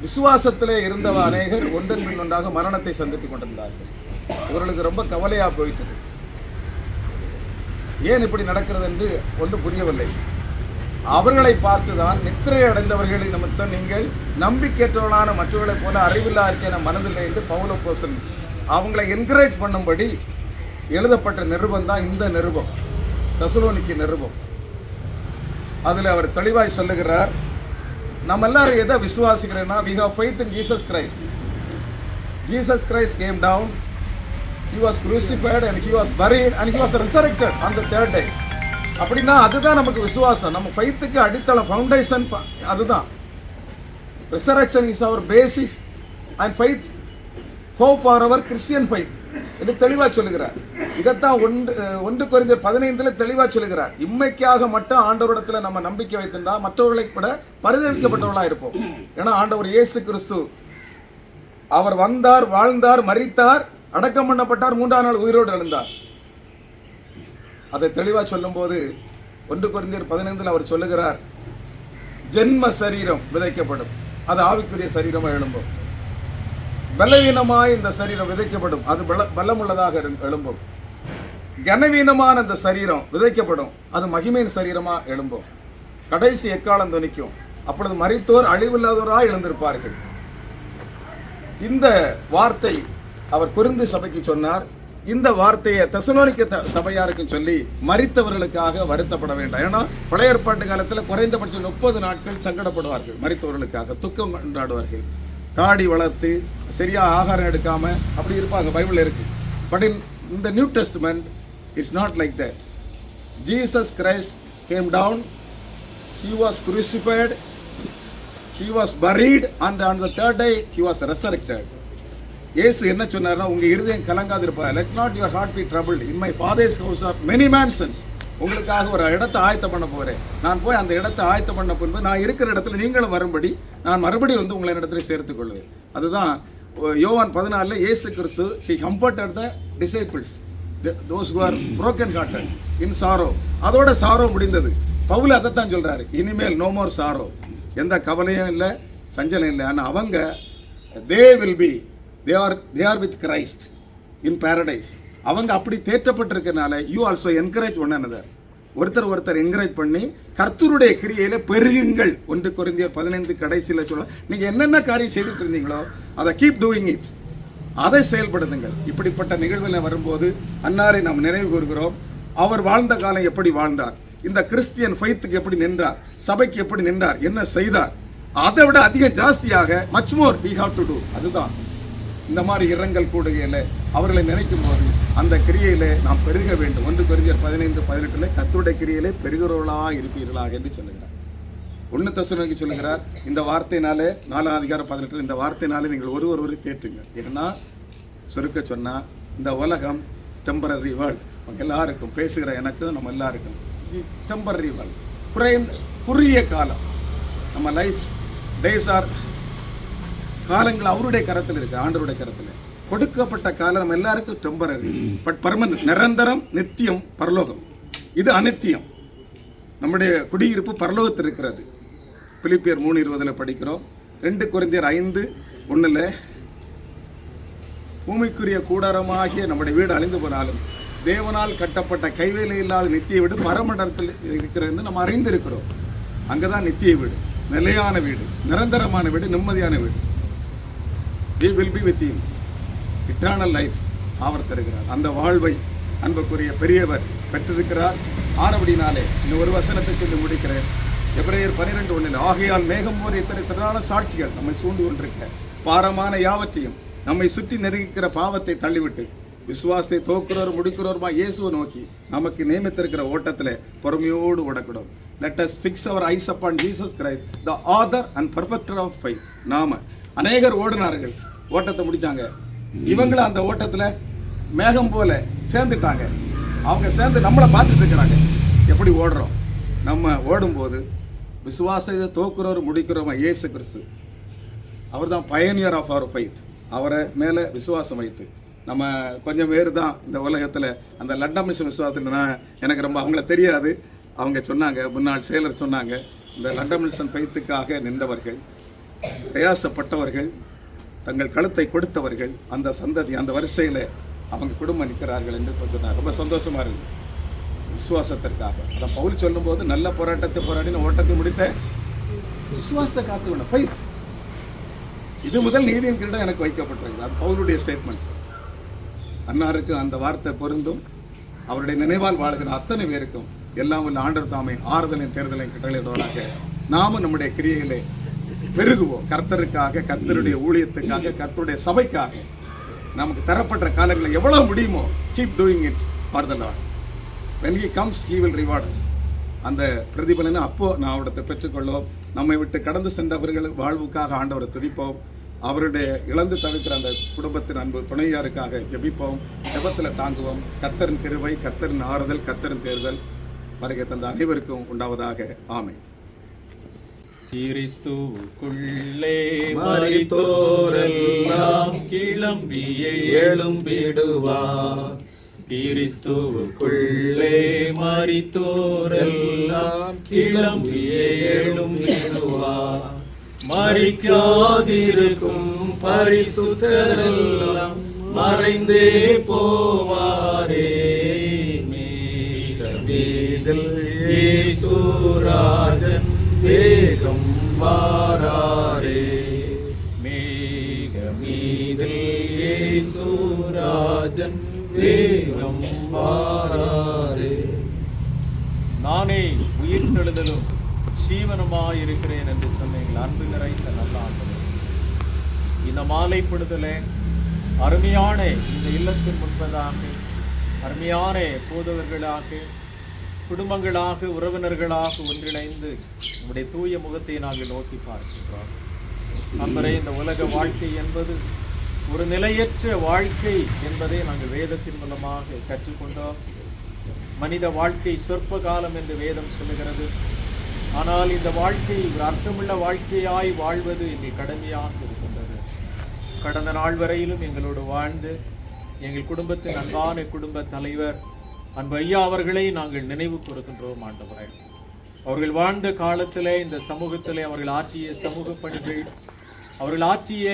விசுவாசத்திலே இருந்த அநேகர் ஒன்றன் பின் ஒன்றாக மரணத்தை சந்தித்துக் கொண்டிருந்தார்கள். இவர்களுக்கு ரொம்ப கவலையா போயிட்டது. ஏன் இப்படி நடக்கிறது என்று ஒன்றும் புரியவில்லை. அவர்களை பார்த்துதான் நித்திரை அடைந்தவர்களை நிமித்தம் நீங்கள் நம்பிக்கையற்றவர்களான மற்றவர்களைப் போல அறிவில்லா இருக்க மனதில்லை என்று பவுல் அப்போஸ்தலன் அவங்களை என்கரேஜ் பண்ணும்படி எழுதப்பட்ட நிருபம் தான் இந்த நிருபம், தெசலோனிக்கே நிருபம். அதில் அவர் தெளிவாய் சொல்லுகிறார், நம்ம எல்லாரும் எதை விசுவாசிக்கிறேன்னா, we have faith in Jesus Christ. Jesus Christ came down, he was crucified and he was buried and he was resurrected on the 3rd day. அப்படின்னா அதுதான் நமக்கு விசுவாசம். நம்ம ஃபைத்துக்கு அடித்தளம், ஃபவுண்டேஷன் அதுதான். resurrection is our basis and faith, hope for our Christian faith என்று தெளிவாக சொல்லுகிறார். இதைத்தான் 1 கொரிந்தியர் 15 தெளிவாக சொல்லுகிறார். இம்மைக்காக மட்டும் ஆண்டவரிடத்தில் நம்ம நம்பிக்கை வைத்திருந்தா மற்றவர்களை கூட பரிதவிக்கப்பட்டவர்களாக இருப்போம். ஏன்னா ஆண்டவர் இயேசு கிறிஸ்து அவர் வந்தார், வாழ்ந்தார், மரித்தார், அடக்கம் பண்ணப்பட்டார், 3ஆம் நாள் உயிரோடு எழுந்தார். அதை தெளிவாக சொல்லும் போது 1 கொரிந்தியர் 15 அவர் சொல்லுகிறார், ஜென்ம சரீரம் விதைக்கப்படும், அது ஆவிக்குரிய சரீரமாக எழும்பும். பலவீனமாய் இந்த சரீரம் விதைக்கப்படும், அது பலமுள்ளதாக எழும்பும். கனவீனமான இந்த சரீரம் விதைக்கப்படும், அது மகிமையின் சரீரமா எழும்பும். கடைசி எக்காலம் துணிக்கும், அப்பொழுது மரித்தோர் அழிவில்லாதவராய் எழுந்திருப்பார்கள். இந்த வார்த்தை அவர் கொரிந்து சபைக்கு சொன்னார். இந்த வார்த்தையை தெசலோனிக்கே சபையாருக்கு சொல்லி மரித்தவர்களுக்காக வருத்தப்பட வேண்டாம். ஏன்னா பழைய ஏற்பாட்டு காலத்தில் குறைந்தபட்சம் 30 நாட்கள் சங்கடப்படுவார்கள், மரித்தவர்களுக்காக துக்கம் கொண்டாடுவார்கள். தாடி வளர்த்து சரியா ஆகாரம் எடுக்காம அப்படி இருப்பாங்க, பைபிள் இருக்கு. But in the New Testament it's not like that. Jesus Christ came down, he was crucified, he was buried and on the 3rd day he was resurrected. இயேசு என்ன சொன்னார்னா, உங்க இருதயம் கலங்காதிருப்பா, let not your heart be troubled, in my father's house are many mansions. உங்களுக்காக ஒரு இடத்தை ஆயத்தம் பண்ண போகிறேன். நான் போய் அந்த இடத்தை ஆயத்தம் பண்ண பின்பு நான் இருக்கிற இடத்துல நீங்களும் வரும்படி நான் மறுபடியும் வந்து உங்களை இடத்துல சேர்த்துக் கொள்வேன். அதுதான் யோவான் 14 இயேசு கிறிஸ்து he comforted the disciples, those who are broken hearted in sorrow. அதோட சாரோ முடிந்தது. பவுல் அதைத்தான் சொல்றாரு, இனிமேல் no more sorrow, எந்த கவலையும் இல்லை, சஞ்சலம் இல்லை. ஆனால் அவங்க they are with Christ in paradise. அவங்க அப்படி தேற்றப்பட்டிருக்கனால you also encourage one another, ஒருத்தர் என்கரேஜ் பண்ணி கர்த்தருடைய கிரியையில பெருகுங்கள். 1 கொரிந்தியர் 15 கடைசியில் சொல்ல, நீங்க என்னென்ன காரியம் செய்துட்டு இருந்தீங்களோ அதை கீப் டூயிங் இட், அதை செயல்படுத்துங்கள். இப்படிப்பட்ட நிகழ்வுகள் வரும்போது அன்னாரை நாம் நினைவு கூறுகிறோம். அவர் வாழ்ந்த காலம் எப்படி வாழ்ந்தார், இந்த கிறிஸ்டியன் ஃபெய்த்துக்கு எப்படி நின்றார், சபைக்கு எப்படி நின்றார், என்ன செய்தார், அதை விட அதிக ஜாஸ்தியாக much more we have to do. அதுதான் இந்த மாதிரி இரங்கல் கூடுகையில அவர்களை நினைக்கும் போது அந்த கிரியையிலே நாம் பெருக வேண்டும். 1 கொரிந்தியர் 15:18 கர்த்தருடைய கிரியையிலே பெருகிறவர்களாக இருப்பீர்களாக என்று சொல்லுகிறார். 1 தெசலோனிக்கேயர் சொல்லுகிறார், இந்த வார்த்தையினாலே 4:18 இந்த வார்த்தையினாலே நீங்கள் ஒருவர் தேற்றுங்க. ஏன்னா சுருக்க சொன்னா இந்த உலகம் டெம்பரரி வேர்ல்ட், எல்லாருக்கும் பேசுகிற எனக்கும் நம்ம எல்லாருக்கும் டெம்பரரி வேர்ல்ட், குறுகிய காலம். நம்ம லைஃப் டேஸ் ஆர் காலங்கள் அவருடைய கரத்தில் இருக்கு, ஆண்டவருடைய கரத்தில். கொடுக்கப்பட்ட காலம் நம்ம எல்லாருக்கும் டெம்பரரி, பட் பர்மனன்ட், நிரந்தரம், நித்தியம் பரலோகம். இது அநித்தியம். நம்முடைய குடியிருப்பு பரலோகத்தில் இருக்கிறது. பிலிப்பியர் 3:20 படிக்கிறோம். 2 கொரிந்தியர் 5:1 பூமிக்குரிய கூடாரமாகிய நம்முடைய வீடு அழிந்து போனாலும் தேவனால் கட்டப்பட்ட கைவேலை இல்லாத நித்திய வீடு பரமண்டலத்தில் இருக்கிறது நம்ம அறிந்திருக்கிறோம். அங்கதான் நித்திய வீடு, நிலையான வீடு, நிரந்தரமான வீடு, நிம்மதியான வீடு. We will be with him. Eternal life அவர் தருகிறார். அந்த வாழ்வை அன்புக்குரிய பெரியவர் பெற்றிருக்கிறார். ஆனபடினாலே இந்த ஒரு வசனத்தை சொல்லி முடிக்கிறேன். எபிரேயர் 12:1 ஆகையால் மேகம் போர் இத்தனை திரளான சாட்சிகள் நம்மை சூழ்ந்து கொண்டிருக்க பாரமான யாவற்றையும் நம்மை சுற்றி நெருங்கிக்கிற பாவத்தை தள்ளிவிட்டு விசுவாசத்தை தோக்குறோர் முடிக்கிறோருமா இயேசுவை நோக்கி நமக்கு நியமித்திருக்கிற ஓட்டத்தில் பொறுமையோடு ஓடக்கூடும். Let us fix our eyes upon Jesus Christ, the author and perfecter of faith. நாம அநேகர் ஓடினார்கள், ஓட்டத்தை முடிச்சாங்க. இவங்களும் அந்த ஓட்டத்தில் மேகம் போல சேர்ந்துட்டாங்க. அவங்க சேர்ந்து நம்மளை பார்த்துட்டு இருக்கிறாங்க. எப்படி ஓடுறோம்? நம்ம ஓடும்போது விசுவாசத்தை தோக்குறோர் முடிக்கிறோமா இயேசு கிறிஸ்து, அவர் தான் பயனியர் ஆஃப் அவர் ஃபைத். அவரை மேலே விசுவாசம் வைத்து நம்ம கொஞ்சம் பேர் தான் இந்த உலகத்தில் அந்த லண்டன் மிஷன் விசுவாசத்தில் எனக்கு ரொம்ப அவங்கள தெரியாது. அவங்க சொன்னாங்க, முன்னாள் செயலர் சொன்னாங்க, இந்த லண்டன் மிஷன் ஃபைத்துக்காக நின்றவர்கள், பிரயாசப்பட்டவர்கள், தங்கள் கழுத்தை கொடுத்தவர்கள், அந்த சந்ததி அந்த வரிசையில் அவங்க குடும்பம் நிற்கிறார்கள் என்று சொன்னாங்க. ரொம்ப சந்தோஷமா இருக்கு விசுவாசத்திற்காக. அதை பவுல் சொல்லும்போது நல்ல போராட்டத்தை போராடி ஓட்டத்தை முடித்த விசுவாசத்தை காத்து வேணும் ஃபைத். இது முதல் நீதியின் கிரீடம் எனக்கு வைக்கப்பட்டிருக்கு. அது பவுலுடைய ஸ்டேட்மெண்ட். அன்னாருக்கு அந்த வார்த்தை பொருந்தும். அவருடைய நினைவால் வாழ்கிற அத்தனை பேருக்கும் எல்லாம் உள்ள ஆண்டவர் தாமே ஆறுதலையும் தேர்தலையும் கட்டளையிடுவதாக நாமும் நம்முடைய கிரியைகளை பெருகுவோம். கர்த்தருக்காக, கர்த்தருடைய ஊழியத்துக்காக, கர்த்தருடைய சபைக்காக நமக்கு தரப்பட்ட காலங்களை எவ்வளவு முடியுமோ keep doing it for the Lord. when he comes he will reward us. அந்த பிரதிபலனை அப்போ நான் அவரிடத்தை பெற்றுக்கொள்வோம். நம்மை விட்டு கடந்து சென்றவர்கள் வாழ்வுக்காக ஆண்டவரை துதிப்போம். அவருடைய இழந்து தவிக்கிற அந்த குடும்பத்தின் அன்பு துணையாருக்காக ஜெபிப்போம். ஜெபத்தில் தாங்குவோம். கர்த்தரின் கிருபை, கர்த்தரின் ஆறுதல், கர்த்தரின் தேர்தல் வருகை தந்த அனைவருக்கும் உண்டாவதாக. ஆமென். கிறிஸ்துவுக்குள்ளே மரித்தோரெல்லாம் கிளம்பியே எழும்பிடுவார். கிறிஸ்துவுக்குள்ளே மரித்தோரெல்லாம் கிளம்பியே எழும்பிடுவார். மரிக்காதிருக்கும் பரிசுத்தரெல்லாம் மறைந்தே போவாரே. மேகமீதில் இயேசுராஜன் வேகம் வாராரே. மேகமீதில் இயேசுராஜன் வேகம் வாராரே. நானே உயிர்த்தெழுதலும் ஜீவனுமாயிருக்கிறேன் என்று சொன்னீர்கள். அன்பு நிறைந்த நல்ல ஆண்டவரே, இந்த மாலை பொழுதிலே அருமையான இந்த இல்லத்தின் முன்பதாக அருமையான போதவர்களாக, குடும்பங்களாக, உறவினர்களாக ஒன்றிணைந்து நம்முடைய தூய முகத்தை நாங்கள் நோக்கி பார்க்கின்றோம். நண்பரே, இந்த உலக வாழ்க்கை என்பது ஒரு நிலையற்ற வாழ்க்கை என்பதை நாங்கள் வேதத்தின் மூலமாக கற்றுக்கொண்டோம். மனித வாழ்க்கை சொற்ப காலம் என்று வேதம் சொல்லுகிறது. ஆனால் இந்த வாழ்க்கை ஒரு அர்த்தமுள்ள வாழ்க்கையாய் வாழ்வது எங்கள் கடமையாக இருக்கின்றது. கடந்த நாள் வரையிலும் எங்களோடு வாழ்ந்து எங்கள் குடும்பத்தின் அன்பான குடும்ப தலைவர் அன்பு ஐயா அவர்களை நாங்கள் நினைவு கூறுகின்றோம். ஆண்டவரே, அவர்கள் வாழ்ந்த காலத்திலே இந்த சமூகத்திலே அவர்கள் ஆற்றிய சமூக பணிகள், அவர்கள் ஆற்றிய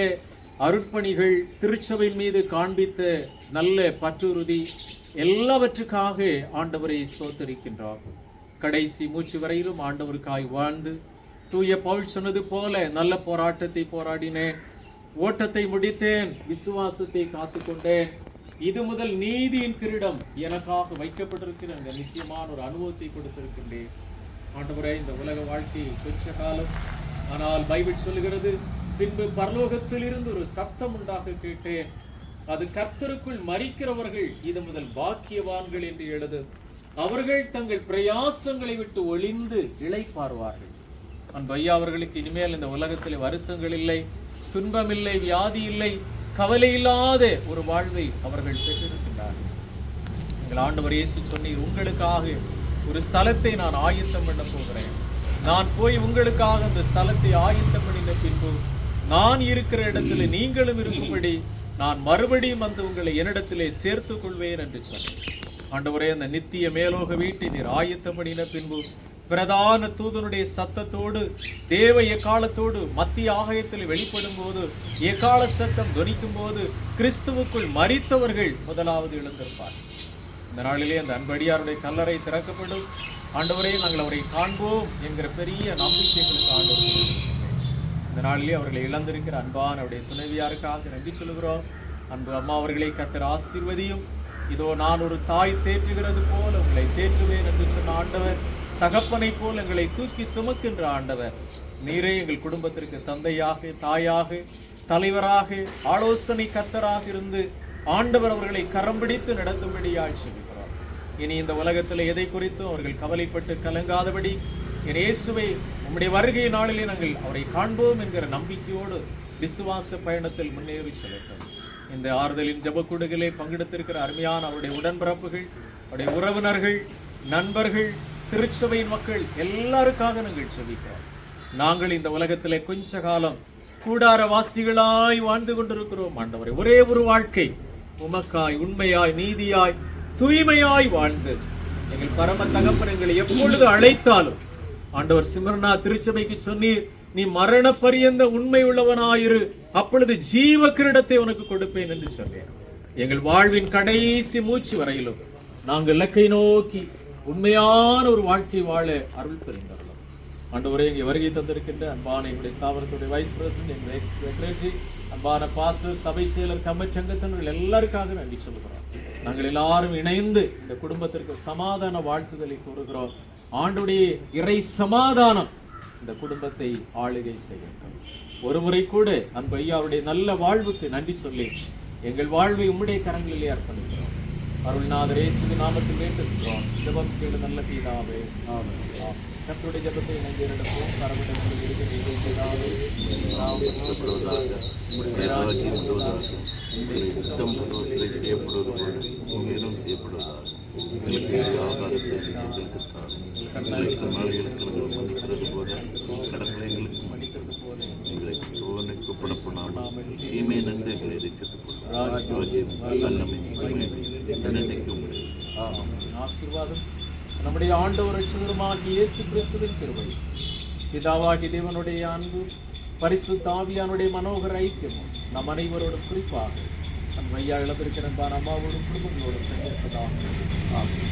அருட்பணிகள், திருச்சபையின் மீது காண்பித்த நல்ல பற்றுறுதி எல்லாவற்றுக்காக ஆண்டவரை ஸ்தோத்திரிக்கின்றார். கடைசி மூச்சு வரையிலும் ஆண்டவருக்காய் வாழ்ந்து தூய பவுல் சொன்னது போல நல்ல போராட்டத்தை போராடினேன், ஓட்டத்தை முடித்தேன், விசுவாசத்தை காத்துக்கொண்டேன். இது முதல் நீதியின் கிரீடம் எனக்காக வைக்கப்பட்டிருக்கிற அந்த நிச்சயமான ஒரு அனுபவத்தை கொடுத்திருக்கின்றேன். ஆண்டவரே, இந்த உலக வாழ்க்கை கொஞ்ச காலம் ஆனால் பைபிள் சொல்லுகிறது, பின்பு பரலோகத்தில் இருந்து ஒரு சத்தம் உண்டாக கேட்டேன், அது கர்த்தருக்குள் மரிக்கிறவர்கள் இது முதல் பாக்கியவான்கள் என்று எழுது. அவர்கள் தங்கள் பிரயாசங்களை விட்டு ஒளிந்து இளைப்பாறுவார்கள். அன்பையா அவர்களுக்கு இனிமேல் இந்த உலகத்தில் வருத்தங்கள் இல்லை, துன்பம் இல்லை, வியாதி இல்லை, கவலை இல்லாத ஒரு வாழ்வை அவர்கள் பெற்றிருக்கின்றார்கள். எங்கள் ஆண்டவர் இயேசு சொன்னீர், உங்களுக்காக ஒரு ஸ்தலத்தை நான் ஆயத்தம் பண்ண போகிறேன். நான் போய் உங்களுக்காக அந்த ஸ்தலத்தை ஆயத்தம் பண்ணின பின்பு நான் இருக்கிற இடத்துல நீங்களும் இருக்கும்படி நான் மறுபடியும் வந்து உங்களை என்னிடத்திலே சேர்த்துக் கொள்வேன் என்று சொன்னேன். ஆண்டவரே, அந்த நித்திய மேலோக வீட்டை நீர் ஆயத்தம் பண்ணின பின்பு பிரதான தூதனுடைய சத்தத்தோடு தேவ எக்காலத்தோடு மத்திய ஆகாயத்தில் வெளிப்படும் போது, எக்கால சத்தம் துணிக்கும் போது கிறிஸ்துவுக்குள் மரித்தவர்கள் முதலாவது எழுந்திருப்பார். இந்த நாளிலே அந்த அன்படியாருடைய கல்லறை திறக்கப்படும். ஆண்டவரே, நாங்கள் அவரை காண்போம் என்கிற பெரிய நம்பிக்கைகளுக்கு ஆண்டவர் இந்த நாளிலே அவர்களை இழந்திருக்கிற அன்பான அவருடைய துணைவியாருக்காக நன்றி சொல்கிறோம். அன்பு அம்மா அவர்களை கர்த்தர் ஆசீர்வதியும். இதோ நான் ஒரு தாய் தேற்றுகிறது போல உங்களை தேற்றுவேன் என்று சொன்ன ஆண்டவர், தகப்பனை போல் எங்களை தூக்கி சுமக்கின்ற ஆண்டவர், நீரே எங்கள் குடும்பத்திற்கு தந்தையாக, தாயாக, தலைவராக, ஆலோசனை கர்த்தராக இருந்து ஆண்டவர் அவர்களை கரம் பிடித்து நடத்தும்படியாய் செபிக்கிறோம். இனி இந்த உலகத்தில் எதை குறித்தும் அவர்கள் கவலைப்பட்டு கலங்காதபடி இயேசுவை நம்முடைய வருகை நாளிலே நாங்கள் அவரை காண்போம் என்கிற நம்பிக்கையோடு விசுவாச பயணத்தில் முன்னேறி செல்லட்டும். இந்த ஆறுதலின் ஜெபக்கூடுகளே பங்கெடுத்திருக்கிற அருமையான அவருடைய உடன்பிறப்புகள், அவருடைய உறவினர்கள், நண்பர்கள், திருச்சபையின் மக்கள் எல்லாருக்காக நாங்கள் செபிக்கிறோம். நாங்கள் இந்த உலகத்திலே கொஞ்ச காலம் கூடாரவாசிகளாய் வாழ்ந்து கொண்டிருக்கிறோம் ஆண்டவரே. ஒரே ஒரு வாழ்க்கை உமக்காய் உண்மையாய் நீதியாய் தூய்மையாய் வாழ்ந்து எங்கள் பரம தகப்பன் எங்களை எப்பொழுது அழைத்தாலும் ஆண்டவர் சிமர்னா திருச்சபைக்கு சொன்னீர், நீ மரண பரியந்த உண்மை உள்ளவனாயிரு, அப்பொழுது ஜீவ கிரீடத்தை உனக்கு கொடுப்பேன் என்று சொன்னேன். எங்கள் வாழ்வின் கடைசி மூச்சு வரையிலும் நாங்கள் இலக்கை நோக்கி உண்மையான ஒரு வாழ்க்கை வாழ அருள் புரிந்தோம். ஆண்டவரே, இங்கே வருகை தந்திருக்கின்ற அன்பான எங்களுடைய ஸ்தாபனத்துடைய வைஸ் பிரசிடென்ட், எங்கள் எக்ஸ் செக்ரட்டரி, அன்பான பாஸ்டர், சபை செயலர், கம்மச்சங்கத்தினர் எல்லாருக்காக நன்றி சொல்கிறோம். நாங்கள் எல்லாரும் இணைந்து இந்த குடும்பத்திற்கு சமாதான வாழ்த்துதலை கூறுகிறோம். ஆண்டுடைய இறை சமாதானம் இந்த குடும்பத்தை ஆளுகை செய்யட்டும். ஒரு முறை கூட அன்பு ஐயாவுடைய நல்ல வாழ்வுக்கு நன்றி சொல்லி எங்கள் வாழ்வை உம்முடைய கரங்களிலே அர்ப்பணிக்கிறோம். அருள்நாதர் இயேசுவின் நாமத்தில் வேண்டுகிறோம். ஜெபம் கேளு நல்ல பிதாவே. ஆமென். கர்த்தருடைய ஜெபத்தை இணைந்து நடப்போம். பரமண்டலத்தில் இருக்கிற எங்கள் பிதாவே, உம்முடைய ராஜ்யம் வருவதாக, உம்முடைய சித்தம் பரலோகத்திலே செய்யப்படுவது போல பூமியிலும் செய்யப்படுவதாக. எங்களுக்கு வேண்டிய ஆகாரத்தை எங்களுக்கு தாரும். எங்களுக்கு மேல் இருக்கிறது மன்னிக்கிறது போல கடன்களை எங்களுக்கு மன்னிக்கிறது போல எங்களை சோதனைக்கு ஒப்படைப்படாமல் தீமை நன்கு எங்களை ரட்சித்துக் கொள்ளும். ராஜ்யம் வல்லமை என்னென்னைக்கும் ஆசீர்வாதம் நம்முடைய ஆண்டவர் ரட்சகருமாகிய இயேசு கிறிஸ்துவின் கிருபை, பிதாவாகிய தேவனுடைய அன்பு, பரிசுத்த ஆவியானுடைய மனோகர ஐக்கியமும் நம் அனைவரோடும் குறிப்பாக நம் ஐயா இழந்திருக்கிற அம்மாவோடும் குடும்பங்களோடும் சென்றிருப்பதாக. ஆமென்.